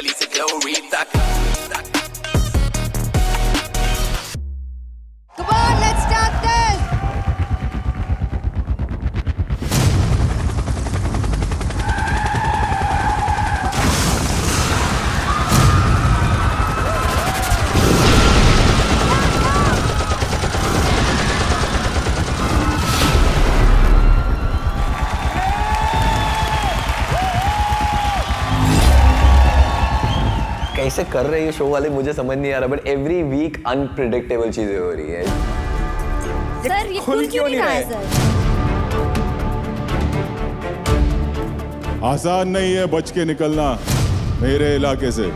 Kelly se Glorita. Come on, let's start this. कैसे कर रहे हैं शो वाले मुझे समझ नहीं आ रहा, बट एवरी वीक अनप्रिडिक्टेबल चीजें हो रही है। सर ये खुल क्यों नहीं रहा है सर? आसान नहीं है बच के निकलना मेरे इलाके से।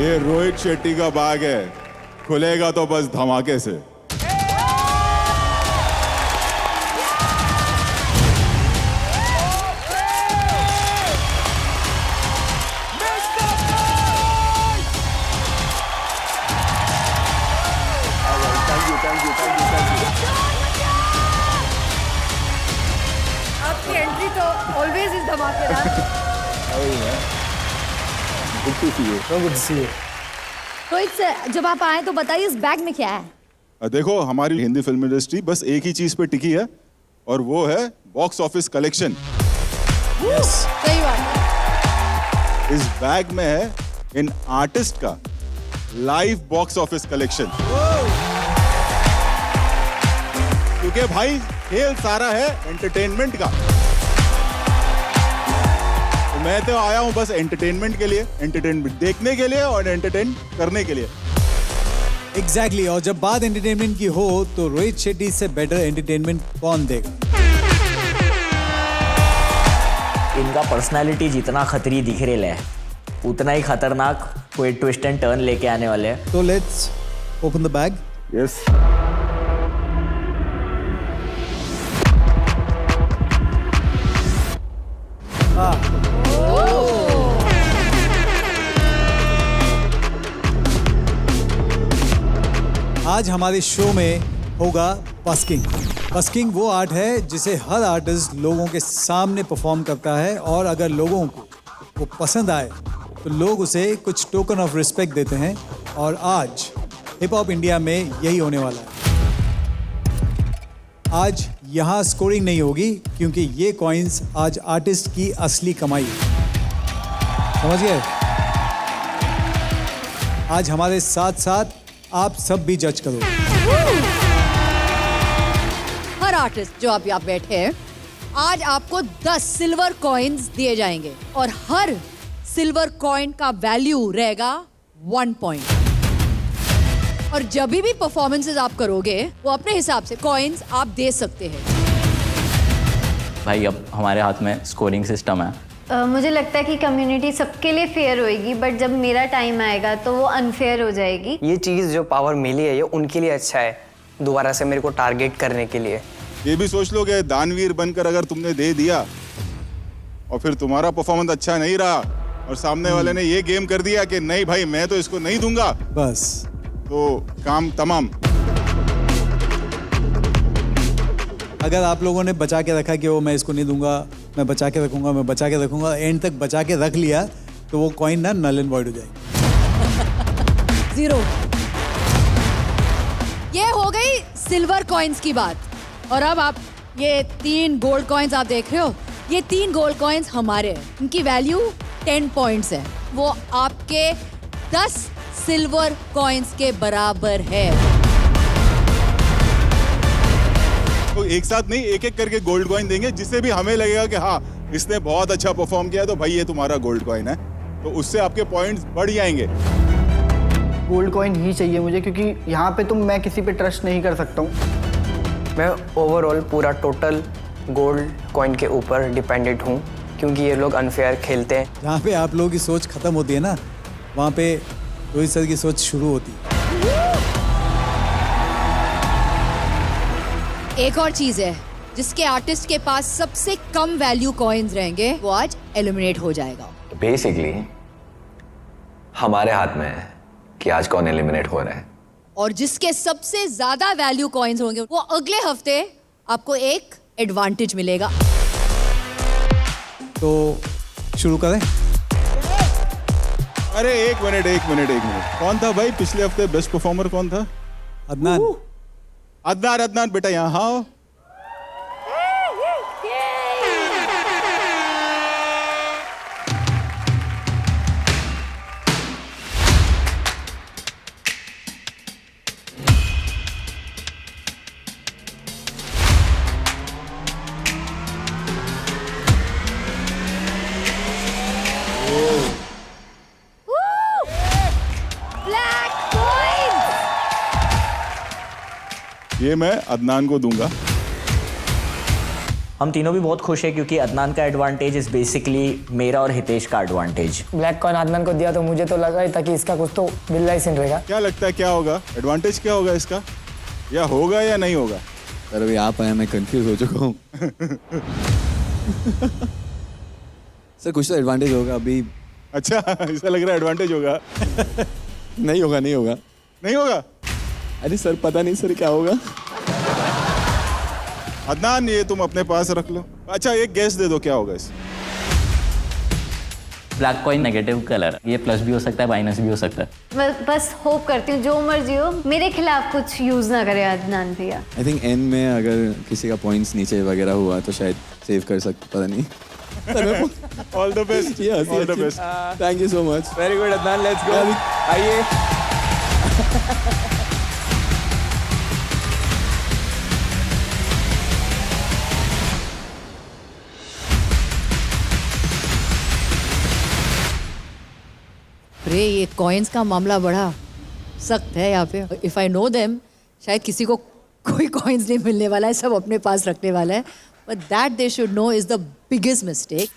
ये रोहित शेट्टी का बाग है, खुलेगा तो बस धमाके से। आपकी एंट्री तो ऑलवेज इज धमाकेदार। रोहित सर जब आप आए तो बताइए इस बैग में क्या है? देखो हमारी हिंदी फिल्म इंडस्ट्री बस एक ही चीज पे टिकी है और वो है बॉक्स ऑफिस कलेक्शन। सही बात है। इस बैग में है इन आर्टिस्ट का लाइव बॉक्स ऑफिस कलेक्शन। क्योंकि भाई खेल सारा है एंटरटेनमेंट का, तो मैं तो आया हूं बस एंटरटेनमेंट के लिए, एंटरटेनमेंट देखने के लिए और एंटरटेन करने के लिए। एग्जैक्टली और जब बात एंटरटेनमेंट की हो तो रोहित शेट्टी से बेटर एंटरटेनमेंट कौन देगा? इनका पर्सनालिटी जितना खतरी दिख रहा है उतना ही खतरनाक कोई ट्विस्ट एंड टर्न लेके आने वाले हैं। तो let's open the bag. Yes आज हमारे शो में होगा बस्किंग। बस्किंग वो आर्ट है जिसे हर आर्टिस्ट लोगों के सामने परफॉर्म करता है और अगर लोगों को वो पसंद आए तो लोग उसे कुछ टोकन ऑफ रिस्पेक्ट देते हैं और आज हिप हॉप इंडिया में यही होने वाला है। आज यहाँ स्कोरिंग नहीं होगी क्योंकि ये कॉइन्स आज आर्टिस्ट की असली कमाई है। समझ गए? आज हमारे साथ साथ आप सब भी जज करो। हर आर्टिस्ट जो आप यहाँ बैठे हैं आज आपको 10 सिल्वर कॉइन्स दिए जाएंगे और हर सिल्वर कॉइन का वैल्यू रहेगा 1 पॉइंट। और जब भी परफॉर्मेंसेस आप करोगे वो अपने हिसाब से कॉइन्स आप दे सकते हैं। भाई अब हमारे हाथ में स्कोरिंग सिस्टम है। मुझे लगता है कि कम्युनिटी सबके लिए फेयर होएगी, बट जब मेरा टाइम आएगा तो वो अनफेयर हो जाएगी। ये चीज जो पावर मिली है ये उनके लिए अच्छा है, दोबारा से मेरे को टारगेट करने के लिए। ये भी सोच लो कि दानवीर बनकर अगर तुमने दे दिया और फिर तुम्हारा परफॉर्मेंस अच्छा नहीं रहा और सामने वाले ने ये गेम कर दिया कि नहीं भाई मैं तो इसको नहीं दूंगा, बस तो काम तमाम। अगर आप लोगों ने बचा के रखा कि वो मैं इसको नहीं दूंगा, मैं बचा के रखूंगा, मैं बचा के रखूंगा, एंड तक बचा के रख लिया तो वो कॉइन ना नल एंड वॉइड हो जाएगी। 0। ये हो गई सिल्वर कॉइन्स की बात। और अब आप ये 3 गोल्ड कॉइन्स आप देख रहे हो, ये 3 गोल्ड कॉइन्स हमारे हैं। इनकी वैल्यू 10 पॉइंट्स है, वो आपके 10 सिल्वर कॉइन्स के बराबर है। तो एक साथ नहीं एक एक करके गोल्ड कॉइन देंगे, जिससे भी हमें लगेगा कि हाँ इसने बहुत अच्छा परफॉर्म किया तो भाई ये तुम्हारा गोल्ड कॉइन है, तो उससे आपके पॉइंट्स बढ़ जाएंगे। गोल्ड कॉइन ही चाहिए मुझे, क्योंकि यहाँ पे मैं किसी पे ट्रस्ट नहीं कर सकता हूँ। मैं ओवरऑल पूरा टोटल गोल्ड कॉइन के ऊपर डिपेंडेंट हूँ क्योंकि ये लोग अनफेयर खेलते हैं। जहाँ पे आप लोगों की सोच खत्म होती है ना, वहाँ पे रोहित सर की सोच शुरू होती है। एक और चीज है, जिसके आर्टिस्ट के पास सबसे कम वैल्यू कॉइन्स रहेंगे वो आज एलिमिनेट हो जाएगा। बेसिकली हमारे हाथ में है कि आज कौन एलिमिनेट हो रहा है। और जिसके सबसे ज्यादा वैल्यू कॉइन्स होंगे वो अगले हफ्ते आपको एक एडवांटेज मिलेगा। तो शुरू करें। अरे एक मिनट कौन था भाई पिछले हफ्ते बेस्ट परफॉर्मर कौन था? अदनान। अदनान बेटा यहाँ आओ। Black coin. ये मैं अदनान को दूंगा। हम तीनों भी बहुत खुश हैं क्योंकि अदनान का एडवांटेज इज बेसिकली मेरा और हितेश का एडवांटेज। ब्लैक कॉइन आदनान को दिया तो मुझे तो लगा ही था कि इसका कुछ तो बिल्ला ही सिन रहेगा। क्या लगता है क्या होगा? एडवांटेज क्या होगा इसका? या होगा या नहीं होगा? सर अभी आप आए मैं कंफ्यूज हो चुका हूँ। सर कुछ तो एडवांटेज होगा अभी। अच्छा ऐसा लग रहा है एडवांटेज होगा। नहीं होगा नहीं होगा? अरे सर पता नहीं सर क्या होगा। अदनान ये तुम अपने पास रख लो। अच्छा एक गैस दे दो क्या होगा इस? ब्लैक कॉइन नेगेटिव कलर, ये प्लस भी हो सकता है माइनस भी हो सकता है। बस होप करती हूँ जो मर्जी हो मेरे खिलाफ कुछ यूज ना करे अदनान भैया। आई थिंक एंड में अगर किसी का पॉइंट्स नीचे वगैरह हुआ तो शायद सेव कर सकते, पता नहीं। All the best. All the best. Thank you so much. Very good Adnan, let's go. आइए। अरे ये कॉइन्स का मामला बड़ा सख्त है यहाँ पे। इफ आई नो देम शायद किसी को कोई कॉइन्स नहीं मिलने वाला है, सब अपने पास रखने वाला है। But that they should know is the biggest mistake.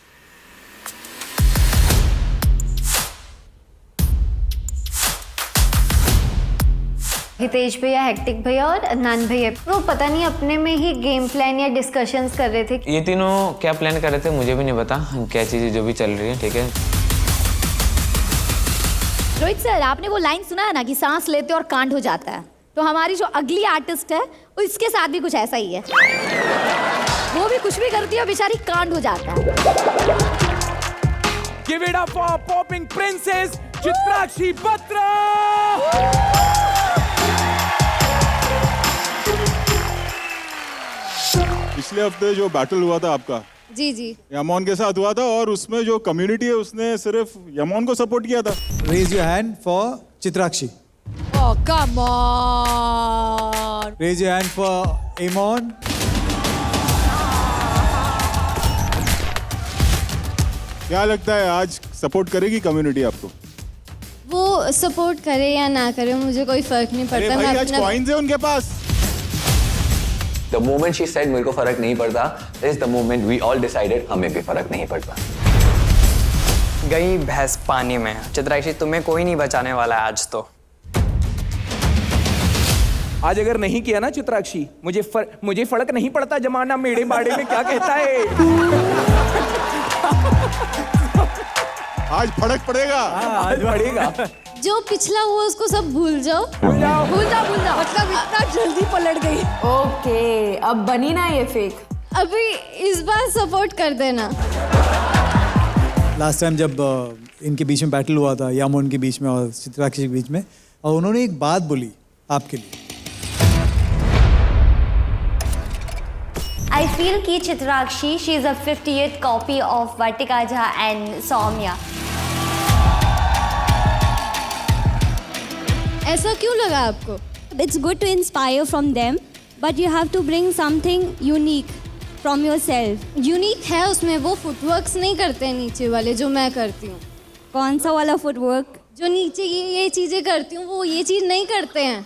Hitesh भैया, हेक्टिक भैया और अदनान भैया वो पता नहीं अपने में ही गेम प्लान या डिस्कशंस कर रहे थे। ये तीनों क्या प्लान कर रहे थे मुझे भी नहीं पता, क्या चीज़ें जो भी चल रही है। ठीक है रोहित सर, आपने वो लाइन सुना है ना कि सांस लेते और कांड हो जाता है, तो हमारी जो अगली आर्टिस्ट है उसके साथ भी कुछ ऐसा ही है। वो भी कुछ भी करती है बेचारी कांड हो जाता है। Give it up for popping princess Chitrakshi Batra. पिछले हफ्ते जो बैटल हुआ था आपका जी जी यमोन के साथ हुआ था और उसमें जो कम्युनिटी है उसने सिर्फ यमोन को सपोर्ट किया था। Raise your hand for Chitrakshi. Oh, come on. Raise your hand for Emon. क्या लगता है आज सपोर्ट करेगी कम्युनिटी आपको? वो सपोर्ट करे या ना करे मुझे कोई फर्क नहीं अरे पड़ता। भाई मैं आज अपना कॉइन्स है उनके पास। The moment she said मेरे को फर्क नहीं पड़ता is the moment we all decided हमें भी फर्क नहीं पड़ता। गई भैंस पानी में। चित्राक्षी तुम्हें कोई नहीं बचाने वाला है आज तो। आज अगर नहीं किया ना चित्राक्षी, मुझे फर्क नहीं पड़ता जमाना मेरे बारे में क्या कहता है। आज फर्क पड़ेगा। आज पड़ेगा। जो पिछला हुआ उसको सब भूल जाओ। भूल जाओ। मतलब इतना जल्दी पलट गई। ओके, अब बनी ना ये फेक। अभी इस बार सपोर्ट कर देना। लास्ट टाइम जब इनके बीच में बैटल हुआ था, यामोन के बीच में और चित्राक्षी के बीच में, और उन्होंने एक बात बोली आपके लिए। I feel कि Chitrakshi she is a 58th copy of Vartika Jha and Soumya। ऐसा क्यों लगा आपको? It's good to inspire from them, but you have to bring something unique from yourself। Unique है उसमें, वो फुटवर्क्स नहीं करते हैं नीचे वाले जो मैं करती हूँ। कौन सा वाला फुटवर्क? जो नीचे ये चीजें करती हूँ वो ये चीज नहीं करते हैं।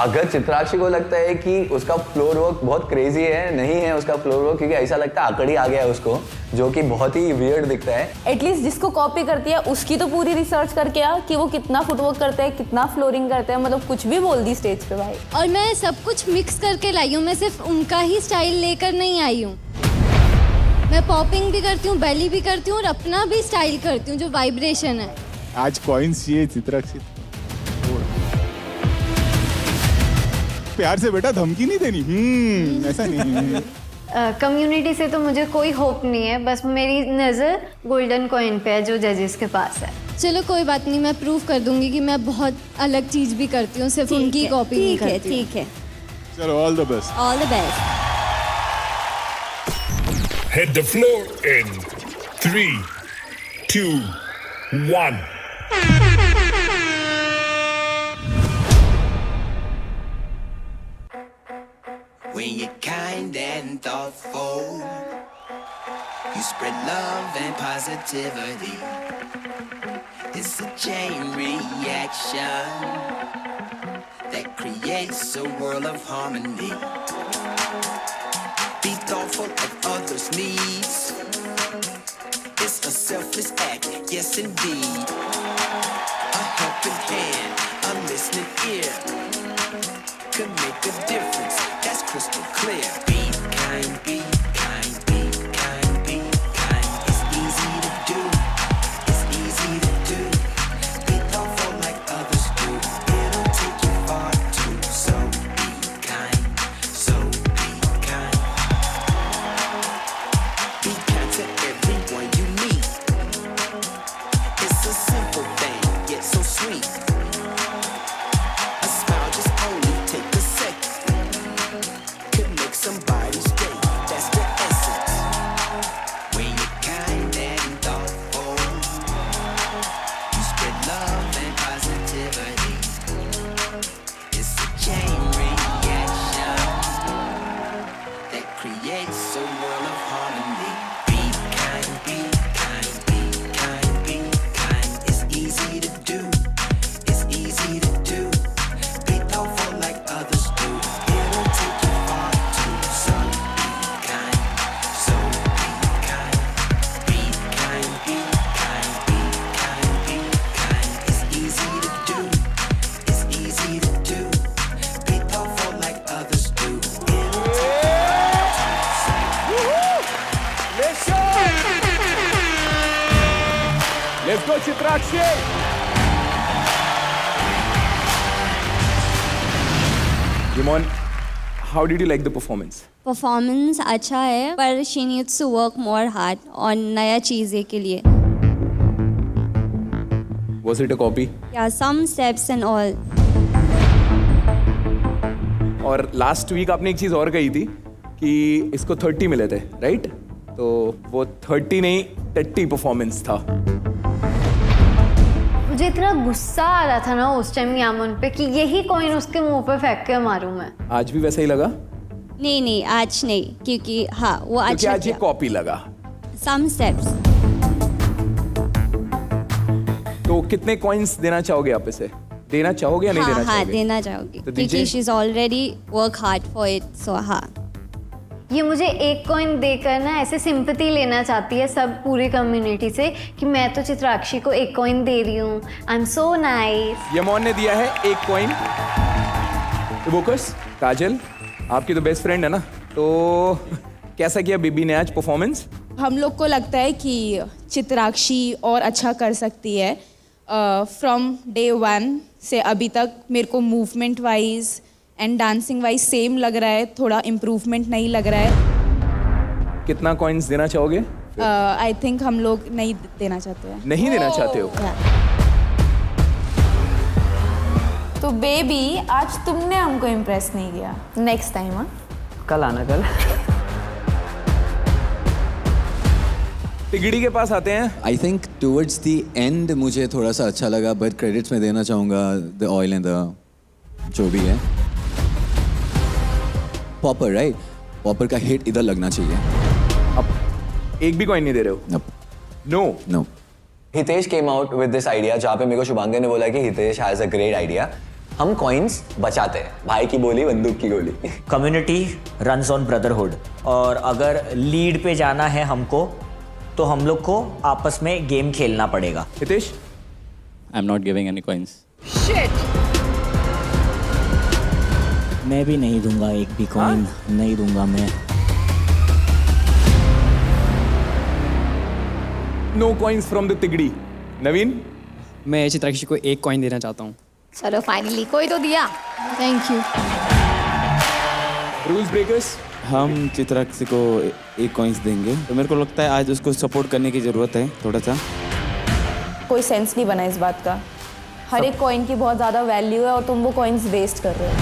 अगर चित्राक्षी को लगता है कि उसका फ्लोर वर्क बहुत क्रेजी है, नहीं है उसका फ्लोर वर्क, क्योंकि ऐसा लगता है आकड़ी आ गया है उसको, जो कि बहुत ही वियर्ड दिखता है। एटलीस्ट जिसको कॉपी करती है उसकी तो पूरी रिसर्च करके आ कि वो कितना फुटवर्क करता है, कितना फ्लोरिंग करता है, मतलब कुछ भी बोल दी स्टेज पे भाई। और मैं सब कुछ मिक्स करके लाई हूँ, मैं सिर्फ उनका ही स्टाइल लेकर नहीं आई हूँ। मैं पॉपिंग भी करती हूँ, बेली भी करती हूँ और अपना भी स्टाइल करती हूँ जो वाइब्रेशन है। आज कॉइन्स चाहिए चित्राक्षी। प्यार से बेटा, धमकी नहीं देनी। ऐसा नहीं। कम्युनिटी से तो मुझे कोई होप नहीं है, बस मेरी नज़र गोल्डन कॉइन पे है जो जजेस के पास है। चलो कोई बात नहीं, मैं प्रूव कर दूंगी कि मैं बहुत अलग चीज़ भी करती हूँ, सिर्फ उनकी कॉपी नहीं करती। ठीक है, चलो all the best. All the best. Hit the floor in 3, 2, 1. When you're kind and thoughtful, you spread love and positivity. It's a chain reaction that creates a world of harmony. Be thoughtful of others' needs. It's a selfless act, yes indeed. A helping hand, a listening ear could make a difference, that's crystal clear. Be kind, be kind, be kind, be kind. It's easy to do, it's easy to do. Be thoughtful like others do, it'll take you far too. So be kind, so be kind. Be kind to everyone you meet. It's a simple thing, yet so sweet. A smile just only take a second, could make somebody's day, that's the essence. When you're kind and thoughtful, you spread love and positivity. It's a chain reaction that creates a world of harmony. Be kind, be kind, be kind, be kind. It's easy to do, it's easy to do. Be thoughtful like others do, it'll take you far too. So be kind, so be kind. Be kind, be kind, be kind, be kind. It's easy to do, it's easy to do. Be thoughtful like others do, it'll take you Let's go, Chitrakshi! Yamon, how did you like the performance? Performance अच्छा है, पर she needs to work more hard और नया चीज़ें के लिए। Was it a copy? या सम steps and all. और लास्ट वीक आपने एक चीज़ और कही थी कि इसको 30 मिले थे, राइट? तो वो 30 नहीं 30 परफॉर्मेंस था। मुझे इतना गुस्सा आ रहा था ना उस टाइम यामन पे कि यही कॉइन उसके मुंह पे फेंक के मारूं मैं। आज भी वैसा ही लगा? नहीं आज नहीं, क्योंकि हाँ वो क्योंकि अच्छा आज ये कॉपी लगा। Some steps. तो कितने कॉइन्स देना चाहोगे आप इसे? देना चाहोगे या नहीं देना हाँ चाहोगे? देना चाहोगी, तो क्योंकि she is already work hard for it, so हाँ। ये मुझे एक कॉइन देकर ना ऐसे सिंपैथी लेना चाहती है सब पूरी कम्युनिटी से कि मैं तो चित्राक्षी को एक कॉइन दे रही हूँ, आई एम सो नाइस। यमोन ने दिया है एक कॉइन। इवोकस, काजल, आपकी तो बेस्ट फ्रेंड है ना, तो कैसा किया बेबी ने आज परफॉर्मेंस? हम लोग को लगता है कि चित्राक्षी और अच्छा कर सकती है। फ्रॉम डे 1 से अभी तक मेरे को movement wise and dancing wise same लग रहा है, थोड़ा इम्प्रूवमेंट नहीं लग रहा है। कितना कॉइन्स देना चाहोगे? आई थिंक हम लोग नहीं देना चाहते हैं। नहीं देना चाहते हो? तो बेबी आज तुमने हमको इम्प्रेस नहीं किया, नेक्स्ट टाइम। हाँ कल आना, कल। तिगड़ी के पास आते हैं। I think towards the end मुझे थोड़ा सा अच्छा लगा, बट क्रेडिट्स में देना चाहूँगा द ऑयल एंड द जो भी है। Popper, right? पॉपर का हिट इधर लगना चाहिए। अब एक भी कॉइन नहीं दे रहे हो? No. Hitesh came out with this idea, जहाँ पे मेरे को शुभांगी ने बोला कि Hitesh has a great idea, हम कॉइन्स बचाते हैं, भाई की बोली बंदूक की गोली। कम्युनिटी रन्स ऑन ब्रदरहुड, और अगर लीड पे जाना है हमको तो हम लोग को आपस में गेम खेलना पड़ेगा। Hitesh, I am not giving any coins. मैं भी नहीं दूंगा एक भी कॉइन, नहीं दूंगा मैं। नो कॉइन्स फ्रॉम द तिगड़ी। नवीन, मैं चित्राक्षी को एक कॉइन देना चाहता हूँ। चलो फाइनली कोई तो दिया। Thank you. रूल्स ब्रेकर्स, हम चित्राक्षी को एक कॉइन्स देंगे। तो मेरे को लगता है आज उसको सपोर्ट करने की ज़रूरत है थोड़ा सा। कोई सेंस नहीं बना इस बात का। हर एक कॉइन की बहुत ज़्यादा वैल्यू है और तुम वो कॉइन्स वेस्ट कर रहे हो।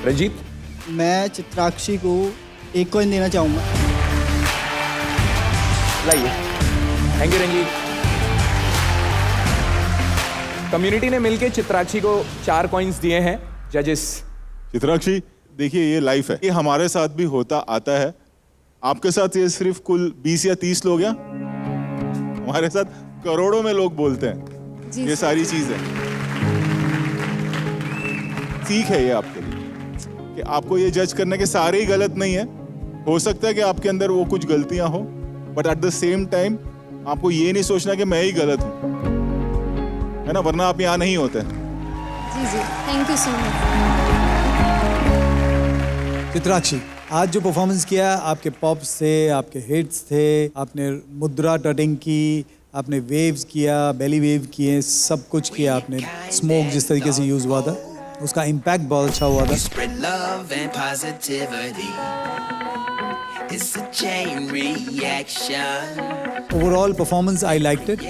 रंजीत, मैं चित्राक्षी को एक कॉइन देना चाहूँगा। लाइए। Thank you Ranjit. कम्युनिटी ने मिलकर चित्राक्षी को 4 कॉइन्स दिए हैं। जजेस। चित्राक्षी, देखिए ये लाइफ है, ये हमारे साथ भी होता आता है। आपके साथ ये सिर्फ कुल 20 या 30 लोग हैं, हमारे साथ करोड़ों में लोग बोलते हैं ये सारी चीजें। सीख है ये आपके लिए कि आपको ये जज करना कि सारे ही गलत नहीं है। हो सकता है कि आपके अंदर वो कुछ गलतियां हो, but at the same time आपको ये नहीं सोचना कि मैं ही गलत हूं, है ना, वरना आप यहाँ नहीं होते। जी जी, thank you so much. Chitrakshi, आज जो परफॉर्मेंस किया, आपके पॉप्स थे, आपके हिट्स थे, आपने मुद्रा टटिंग की, आपने वेव्स किया, बेली वेव किए, सब कुछ किया आपने। स्मोक जिस तरीके से यूज हुआ था, उसका इम्पैक्ट बहुत अच्छा हुआ था। Spread love and positivity. It's a chain reaction. Overall performance, I liked it,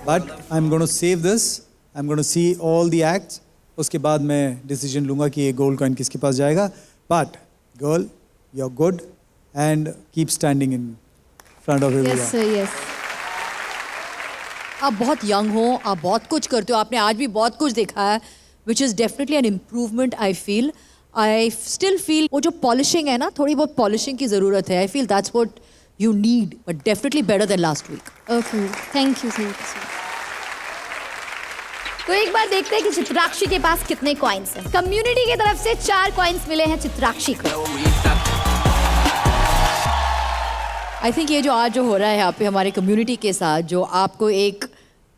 but I'm going to save this. I'm going to see all the acts. उसके बाद मैं डिसीजन लूँगा कि ये गोल्ड कॉइन किसके पास जाएगा। But girl, you're good and keep standing in front of everyone. Yes sir, yes. आप बहुत यंग हो, आप बहुत कुछ करते हो, आपने आज भी बहुत कुछ देखा है, which is definitely an improvement. I still feel वो जो पॉलिशिंग है ना, थोड़ी बहुत पॉलिशिंग की ज़रूरत है। I feel that's what you need, but definitely better than last week. Okay, thank you so much. तो एक बार देखते हैं कि चित्राक्षी के पास कितने कॉइन्स हैं। कम्युनिटी की तरफ से 4 कॉइन्स मिले हैं चित्राक्षी को। आई थिंक ये जो आज जो हो रहा है यहाँ पे हमारे कम्युनिटी के साथ, जो आपको एक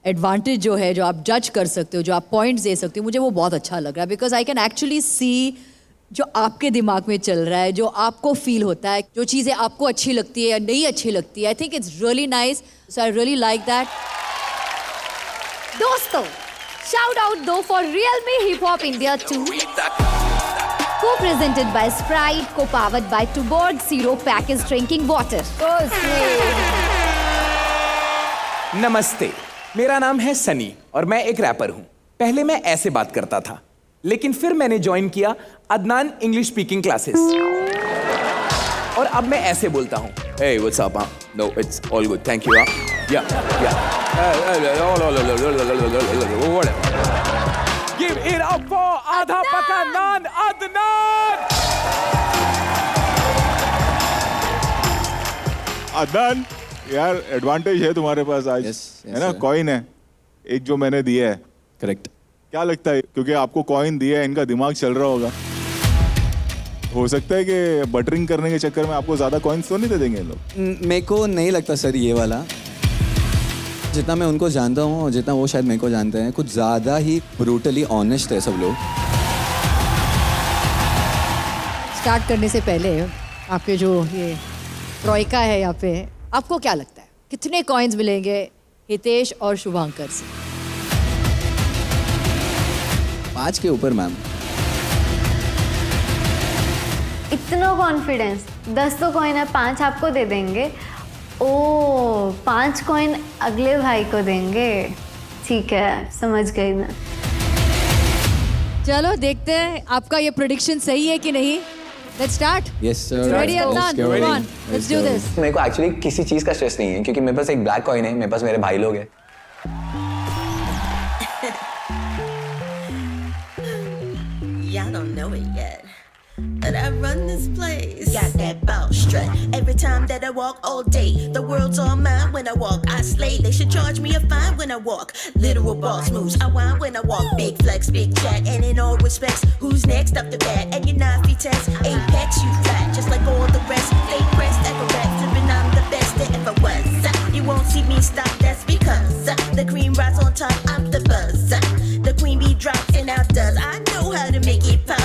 एडवांटेज जो है, जो आप जज कर सकते हो, जो आप पॉइंट्स दे सकते हो, मुझे वो बहुत अच्छा लग रहा है। Because I can actually see जो आपके दिमाग में चल रहा है, जो आपको फील होता है, जो चीज़ें आपको अच्छी लगती है या नहीं अच्छी लगती है। I think it's really nice, so I really like that. दोस्तों, shout out though for Realme Hip Hop India 2, co-presented by Sprite, co-powered by Tuborg Zero Packaged Drinking Water. नमस्ते, मेरा नाम है सनी और मैं एक रैपर हूँ। पहले मैं ऐसे बात करता था, लेकिन फिर मैंने ज्वाइन किया अदनान इंग्लिश स्पीकिंग क्लासेस और अब मैं ऐसे बोलता हूँ। Hey, what's up? No, it's all good. Thank you. Yeah. Give it up for आधा पका नान अदनान। अदनान, यार एडवांटेज है तुम्हारे पास आज, है ना, कॉइन है एक जो मैंने दिया है। करेक्ट। क्या लगता है, क्योंकि आपको कॉइन दिया है, इनका दिमाग चल रहा होगा, हो सकता है कि बटरिंग करने के चक्कर में आपको ज्यादा कॉइन्स तो नहीं दे देंगे लोग? मेरे को नहीं लगता सर ये वाला। जितना मैं उनको जानता हूँ और जितना वो शायद मेरे को जानते हैं, कुछ ज़्यादा ही ब्रूटली ऑनेस्ट है सब लोग। स्टार्ट करने से पहले आपके जो ये ट्रॉइका है यहाँ पे, आपको क्या लगता है कितने कॉइन्स मिलेंगे हितेश और शुभांकर से? 5 के ऊपर मैम। इतना कॉन्फिडेंस। 10 तो कॉइन है, 5 आपको दे देंगे। ओ, 5 कॉइन अगले भाई को देंगे। ठीक है, समझ गई मैं। चलो देखते हैं आपका ये प्रेडिक्शन सही है कि नहीं। Let's start. Yes sir. Ready Adnan? Come on, let's do this. मेरे को एक्चुअली किसी चीज का स्ट्रेस नहीं है, क्योंकि मेरे पास एक ब्लैक कॉइन है, मेरे पास मेरे भाई लोग हैं। Y'all don't know it yet, but I run this place. Got that bow strut. Every time that I walk all day, the world's all mine when I walk. I slay. They should charge me a fine when I walk. Literal boss moves. I whine when I walk. Big flex, big chat, and in all respects, who's next up the bat? And you're 9 feet 10. Apex, you flat, just like all the rest. They pressed at the rap, flipping I'm the best there ever was. You won't see me stop. That's because the cream rides on top. I'm the buzz. The queen bee drops and outdoes. I know how to make it pop.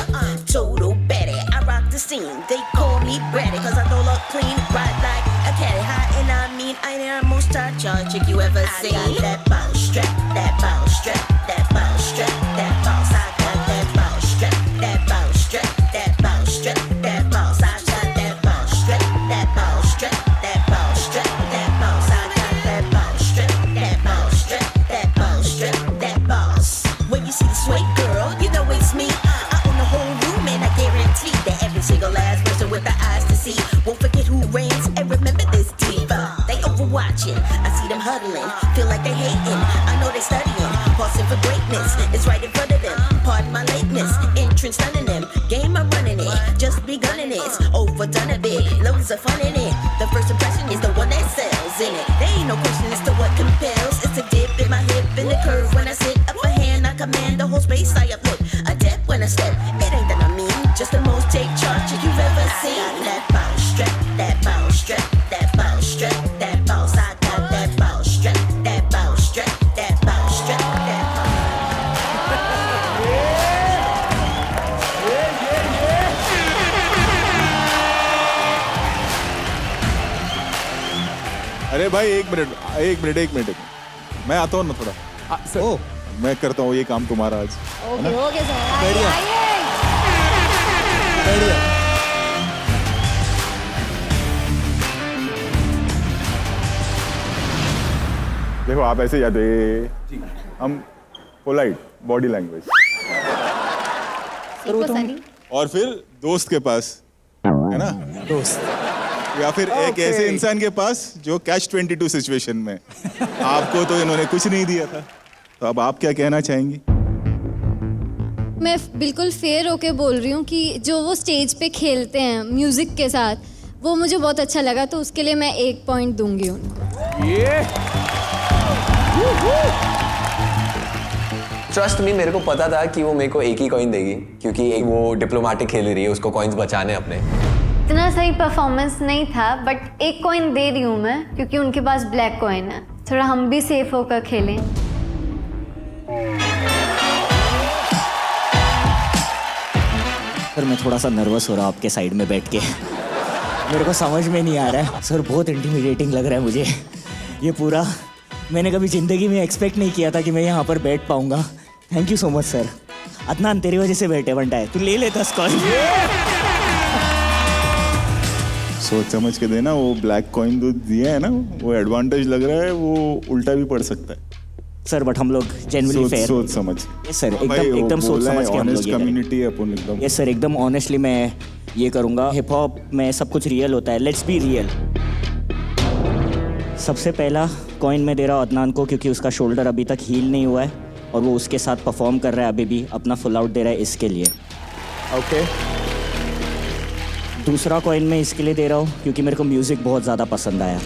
Total Betty, I rock the scene. They call me Bratty, cause I roll up clean, ride like a caddy. High and I mean, I am the most top chick you ever seen. I got that bow strap, that bow strap, that bow strap, that bounce. I got that bow strap, that bow strap, that bow huddling. Feel like they hating, I know they studying. Pausing for greatness, it's right in front of them. Pardon my lateness, entrance stunning them. Game I'm running it, just begunning it. Overdone a bit, loads of fun in it. The first impression is the one that sells in it. There ain't no question as to what compels. It's a dip in my hip and a curve when I sit. Upper hand, I command the whole space I uplift. A depth when I step, it ain't that I mean. Just the most take charge you've ever seen. That bow strap, that bow strap, that bow strap, that bounce. I got that bow strap, that bow strap, that bow strap, that bow. अरे भाई एक minute मैं आता हूँ ना थोड़ा। ओ मैं करता हूँ ये काम तुम्हारा आज। ओके ओके सर आइए बढ़िया। आइए बढ़िया। देखो आप ऐसे जाते हम पोलाइट बॉडी लैंग्वेज सीखो सनी और फिर दोस्त के पास है ना दोस्त या फिर एक ऐसे इंसान के पास जो कैच 22 सिचुएशन में आपको तो इन्होंने कुछ नहीं दिया था तो अब आप क्या कहना चाहेंगी? मैं बिल्कुल फेयर होके बोल रही हूँ कि जो वो स्टेज पे खेलते हैं म्यूजिक के साथ वो मुझे बहुत अच्छा लगा तो उसके लिए मैं 1 पॉइंट दूंगी उनको। ट्रस्ट मी, मेरे को पता था कि वो मेरे को एक ही कॉइन देगी क्योंकि एक वो डिप्लोमेटिक खेल रही है, उसको कॉइन्स बचाने अपने। इतना सही परफॉर्मेंस नहीं था बट 1 कॉइन दे रही हूँ मैं क्योंकि उनके पास ब्लैक कॉइन है, थोड़ा हम भी सेफ होकर खेलें। सर मैं थोड़ा सा नर्वस हो रहा हूँ आपके साइड में बैठ के। मेरे को समझ में नहीं आ रहा है सर, बहुत इंटिमिडेटिंग लग रहा है मुझे ये पूरा। मैंने कभी ज़िंदगी में एक्सपेक्ट नहीं किया था कि मैं यहाँ पर बैठ पाऊँगा। Thank you so much sir. Adnan तेरी वजह से बैठे बनता है, तू ले ले 10 कॉइन। सोच समझ के देना, वो ब्लैक कॉइन जो दिया है ना वो एडवांटेज लग रहा है, वो उल्टा भी पड़ सकता है सर। बट हम लोग जेन्युइनली फेयर सोच समझ। यस सर, एकदम सोच समझ के हम लोग ये कम्युनिटी है अपन एकदम। यस सर, एकदम ऑनेस्टली मैं ये करूँगा। हिप हॉप में सब कुछ रियल होता है, लेट्स बी रियल। सबसे पहला कॉइन मैं दे रहा हूँ अदनान को क्योंकि उसका शोल्डर अभी तक हील नहीं हुआ है और वो उसके साथ परफॉर्म कर रहा है, अभी भी अपना फुल आउट दे रहा है इसके लिए। ओके। दूसरा कॉइन मैं इसके लिए दे रहा हूँ क्योंकि मेरे को म्यूज़िक बहुत ज़्यादा पसंद आया।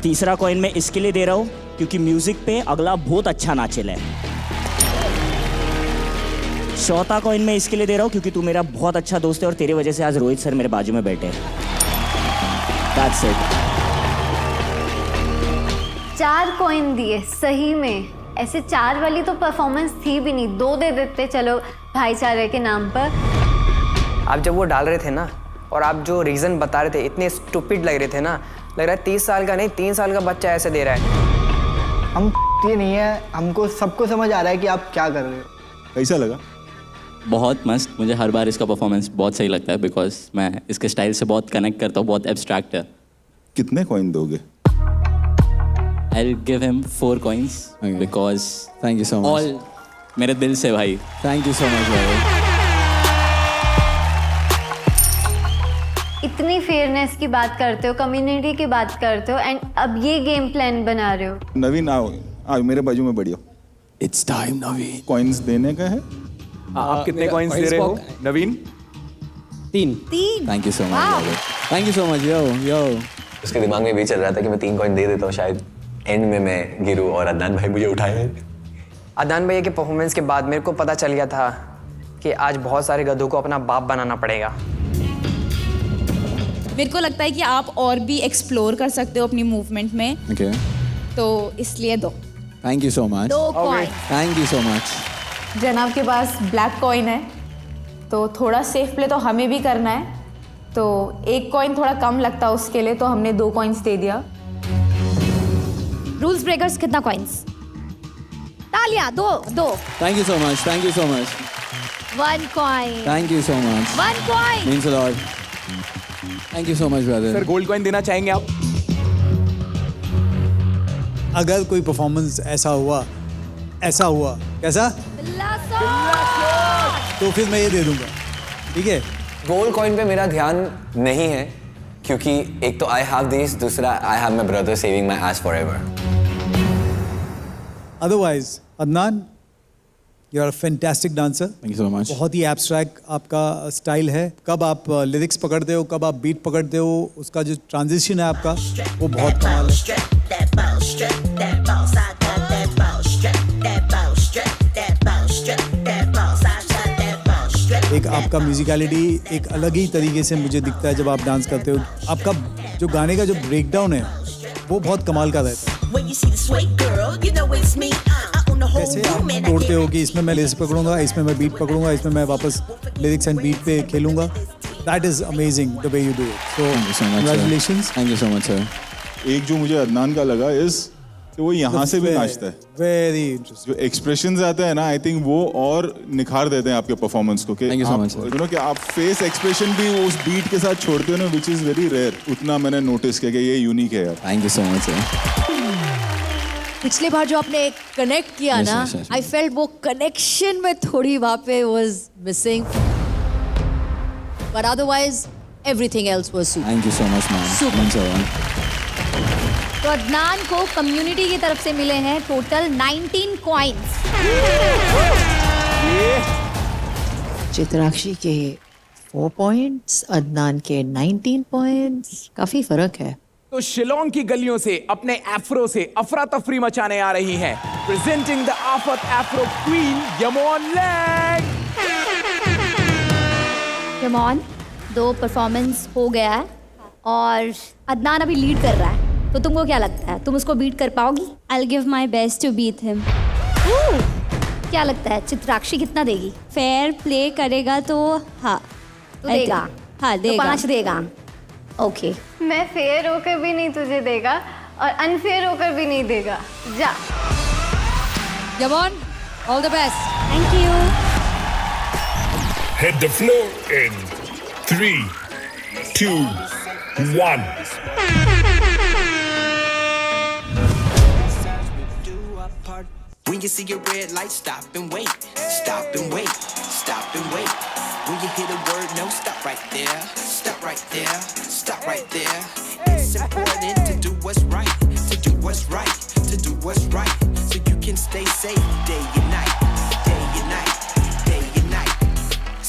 तीसरा कॉइन मैं इसके लिए दे रहा हूँ क्योंकि म्यूज़िक पे अगला बहुत अच्छा नाचिल है। चौथा कॉइन मैं इसके लिए दे रहा हूँ क्योंकि तू मेरा बहुत अच्छा दोस्त है और तेरे वजह से आज रोहित सर मेरे बाजू में बैठे। That's it. 4 कॉइन दिए सही में, ऐसे 4 वाली तो परफॉर्मेंस थी भी नहीं, 2 दे देते चलो भाईचारे के नाम पर। आप जब वो डाल रहे थे ना और आप जो रीज़न बता रहे थे इतने स्टूपिड लग रहे थे ना, लग रहा है 30 साल का नहीं 3 साल का बच्चा ऐसे दे रहा है। हम ये नहीं है, हमको सबको समझ आ रहा है कि आप क्या कर रहे हो। कैसा लगा? बहुत मस्त। मुझे हर बार इसका परफॉर्मेंस बहुत सही लगता है बिकॉज मैं इसके स्टाइल से बहुत कनेक्ट करता हूँ, बहुत एब्स्ट्रैक्ट है। कितने कॉइन दोगे? I'll give him 4 coins because thank you so much. all मेरे दिल से भाई। थैंक यू सो मच भाई। इतनी फेयरनेस की बात करते हो, कम्युनिटी की बात करते हो एंड अब ये गेम प्लान बना रहे हो। नवीन आओ, आओ मेरे बाजू में बढ़ियो। It's time Naveen. कॉइन्स देने का है। आप कितने कॉइन्स दे रहे हो Naveen? 3 thank you so much. Thank you so much. यो उसके दिमाग में भी चल रहा था कि मैं 3 कॉइन दे देता हूँ, शायद एंड में मैं गिरूँ और अदनान भाई मुझे उठाए। अदनान भैया के परफॉर्मेंस के बाद मेरे को पता चल गया था कि आज बहुत सारे गधों को अपना बाप बनाना पड़ेगा। मेरे को लगता है कि आप और भी एक्सप्लोर कर सकते हो अपनी मूवमेंट में, ओके। तो इसलिए 2। Thank you so much. 2 coin. Thank you so much. जनाब के पास ब्लैक कॉइन है तो थोड़ा सेफ प्ले तो हमें भी करना है, तो 1 कॉइन थोड़ा कम लगता है उसके लिए, तो हमने 2 कॉइन्स दे दिया। रूल्स ब्रेकर्स कितना कॉइन्स? तालियां। 2 thank you so much. Thank you so much. 1 coin. Thank you so much. 1 coin. Means a lot. Thank you so much brother. Sir gold coin देना चाहेंगे आप? अगर कोई परफॉर्मेंस ऐसा हुआ कैसा, तो फिर मैं ये दे दूंगा, ठीक है? गोल्ड कॉइन पे मेरा ध्यान नहीं है क्योंकि एक तो आई हैव दिस, दूसरा I have my brother saving my S for ever. Otherwise, Adnan, you are a fantastic dancer. Thank you so much. बहुत ही abstract आपका स्टाइल है. कब आप लिरिक्स पकड़ते हो, कब आप बीट पकड़ते हो, उसका जो ट्रांजिशन है आपका, वो बहुत कमाल है. एक आपका म्यूजिकलिटी एक अलग ही तरीके से मुझे दिखता है जब आप डांस करते हो. आपका जो गाने का जो ब्रेकडाउन है वो बहुत कमाल का रहता है. कैसे आप तोड़ते हो कि इसमें मैं लिरिक्स पकड़ूंगा, इसमें मैं बीट पकड़ूंगा, इसमें मैं वापस लिरिक्स एंड बीट पे खेलूंगा. That is amazing the way you do it. So congratulations. Thank you so much sir. एक जो मुझे अदनान का लगा इस कि वो यहाँ से भी नाचता है. Very interesting. जो एक्सप्रेशंस आते हैं ना, आई थिंक वो और निखार देते हैं आपके परफॉर्मेंस को. Thank you so much, sir. You know कि आप फेस एक्सप्रेशन भी उस बीट के साथ छोड़ते हो ना, विच इज वेरी रेयर. उतना मैंने नोटिस किया कि ये यूनिक है यार. Thank you so much sir. पिछले बार जो आपने कनेक्ट किया Yes, ना, yes, yes. आई फेल्ट वो कनेक्शन में थोड़ी वहाँ पे was missing, but otherwise everything else was super. Thank you so much ma'am. Super. तो अदनान को कम्युनिटी की तरफ से मिले हैं टोटल 19 कॉइन्स. चित्राक्षी के 4 पॉइंट्स, अदनान के 19 पॉइंट्स. काफी फर्क है. तो शिलोंग की गलियों से अपने एफ्रो से अफरा तफरी मचाने आ रही हैं, प्रेजेंटिंग द आफत एफ्रो क्वीन यमोन लैंग. यमोन, 2 परफॉर्मेंस हो गया है और अदनान अभी लीड कर रहा है, तो तुमको क्या लगता है, तुम उसको बीट कर पाओगी? I'll give my best to beat him. क्या लगता है चित्राक्षी कितना देगी? फेयर प्ले करेगा तो हाँ तो देगा. हाँ तो देगा. 5 देगा. ओके. मैं फेयर होकर भी नहीं तुझे देगा और अनफेयर होकर भी नहीं देगा. जा. Yamon, all the best. Thank you. Hit the floor in 3, 2, 1. When you see a red light, stop and wait. Stop and wait. Stop and wait. When you hear the word no, stop right there. Stop right there. Stop right there. It's important to do what's right. To do what's right. To do what's right. So you can stay safe day and night. Day and night. Day and night.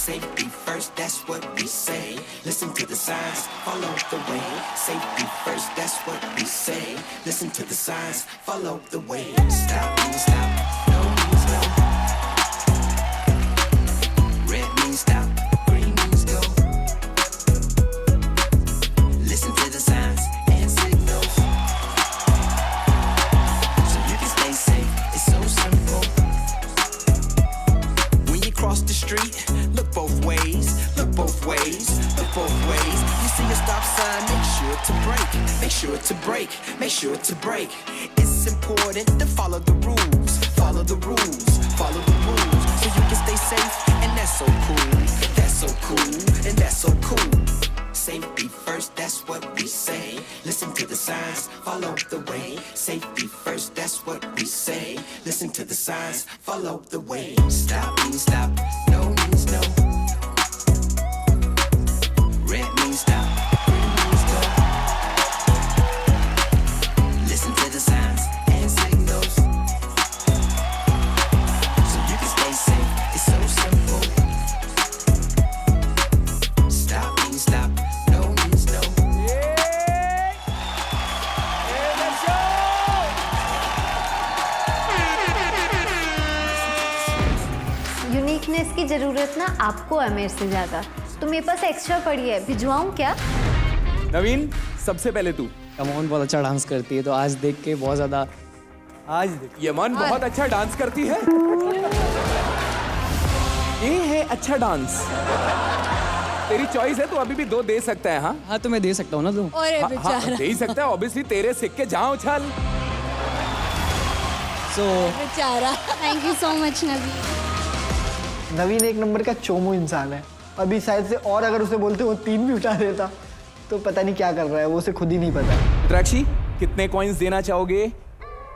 Safety first, that's what we say. Listen to the signs, follow the way. Safety first, that's what we say. Listen to the signs, follow the way. Stop means stop, no means no. Red means stop, green means go. Listen to the signs and signals, so you can stay safe. It's so simple. When you cross the street, look both ways. Look both ways. Look both ways. You see a stop sign, make sure to brake. Make sure to brake. Make sure to brake. It's important to follow the rules. Follow the rules. Follow the rules. So you can stay safe, and that's so cool. That's so cool, and that's so cool. Safety first, that's what we say. Listen to the signs, follow the way. Safety first, that's what we say. Listen to the signs, follow the way. Stop means stop, no means no. Red means stop, green means go. Listen to the signs and signals, so you can stay safe. It's so simple. Stop means stop, no means no. Uniqueness की जरूरत ना आपको है मेरे से ज्यादा. तो मेरे पास एक्स्ट्रा पड़ी है, भिजवाऊं क्या? नवीन, सबसे पहले तू. यमोन बहुत अच्छा डांस करती है, तो आज देख के बहुत ज्यादा. यमन बहुत अच्छा डांस करती है. ये है अच्छा डांस. तेरी चॉइस है, तू अभी भी 2 दे सकता है. हाँ हाँ, तो मैं दे सकता हूँ ना. तो अरे बेचारा. दे ही सकता है, ऑब्वियसली. तेरे सिक्के जहाँ उछाल. सो बेचारा. थैंक यू सो मच नवीन. नवीन एक नंबर का चोमू इंसान है. अभी शायद से और अगर उसे बोलते वो 3 भी उठा देता, तो पता नहीं क्या कर रहा है वो, उसे खुद ही नहीं पता. चित्राक्षी, कितने कॉइन्स देना चाहोगे?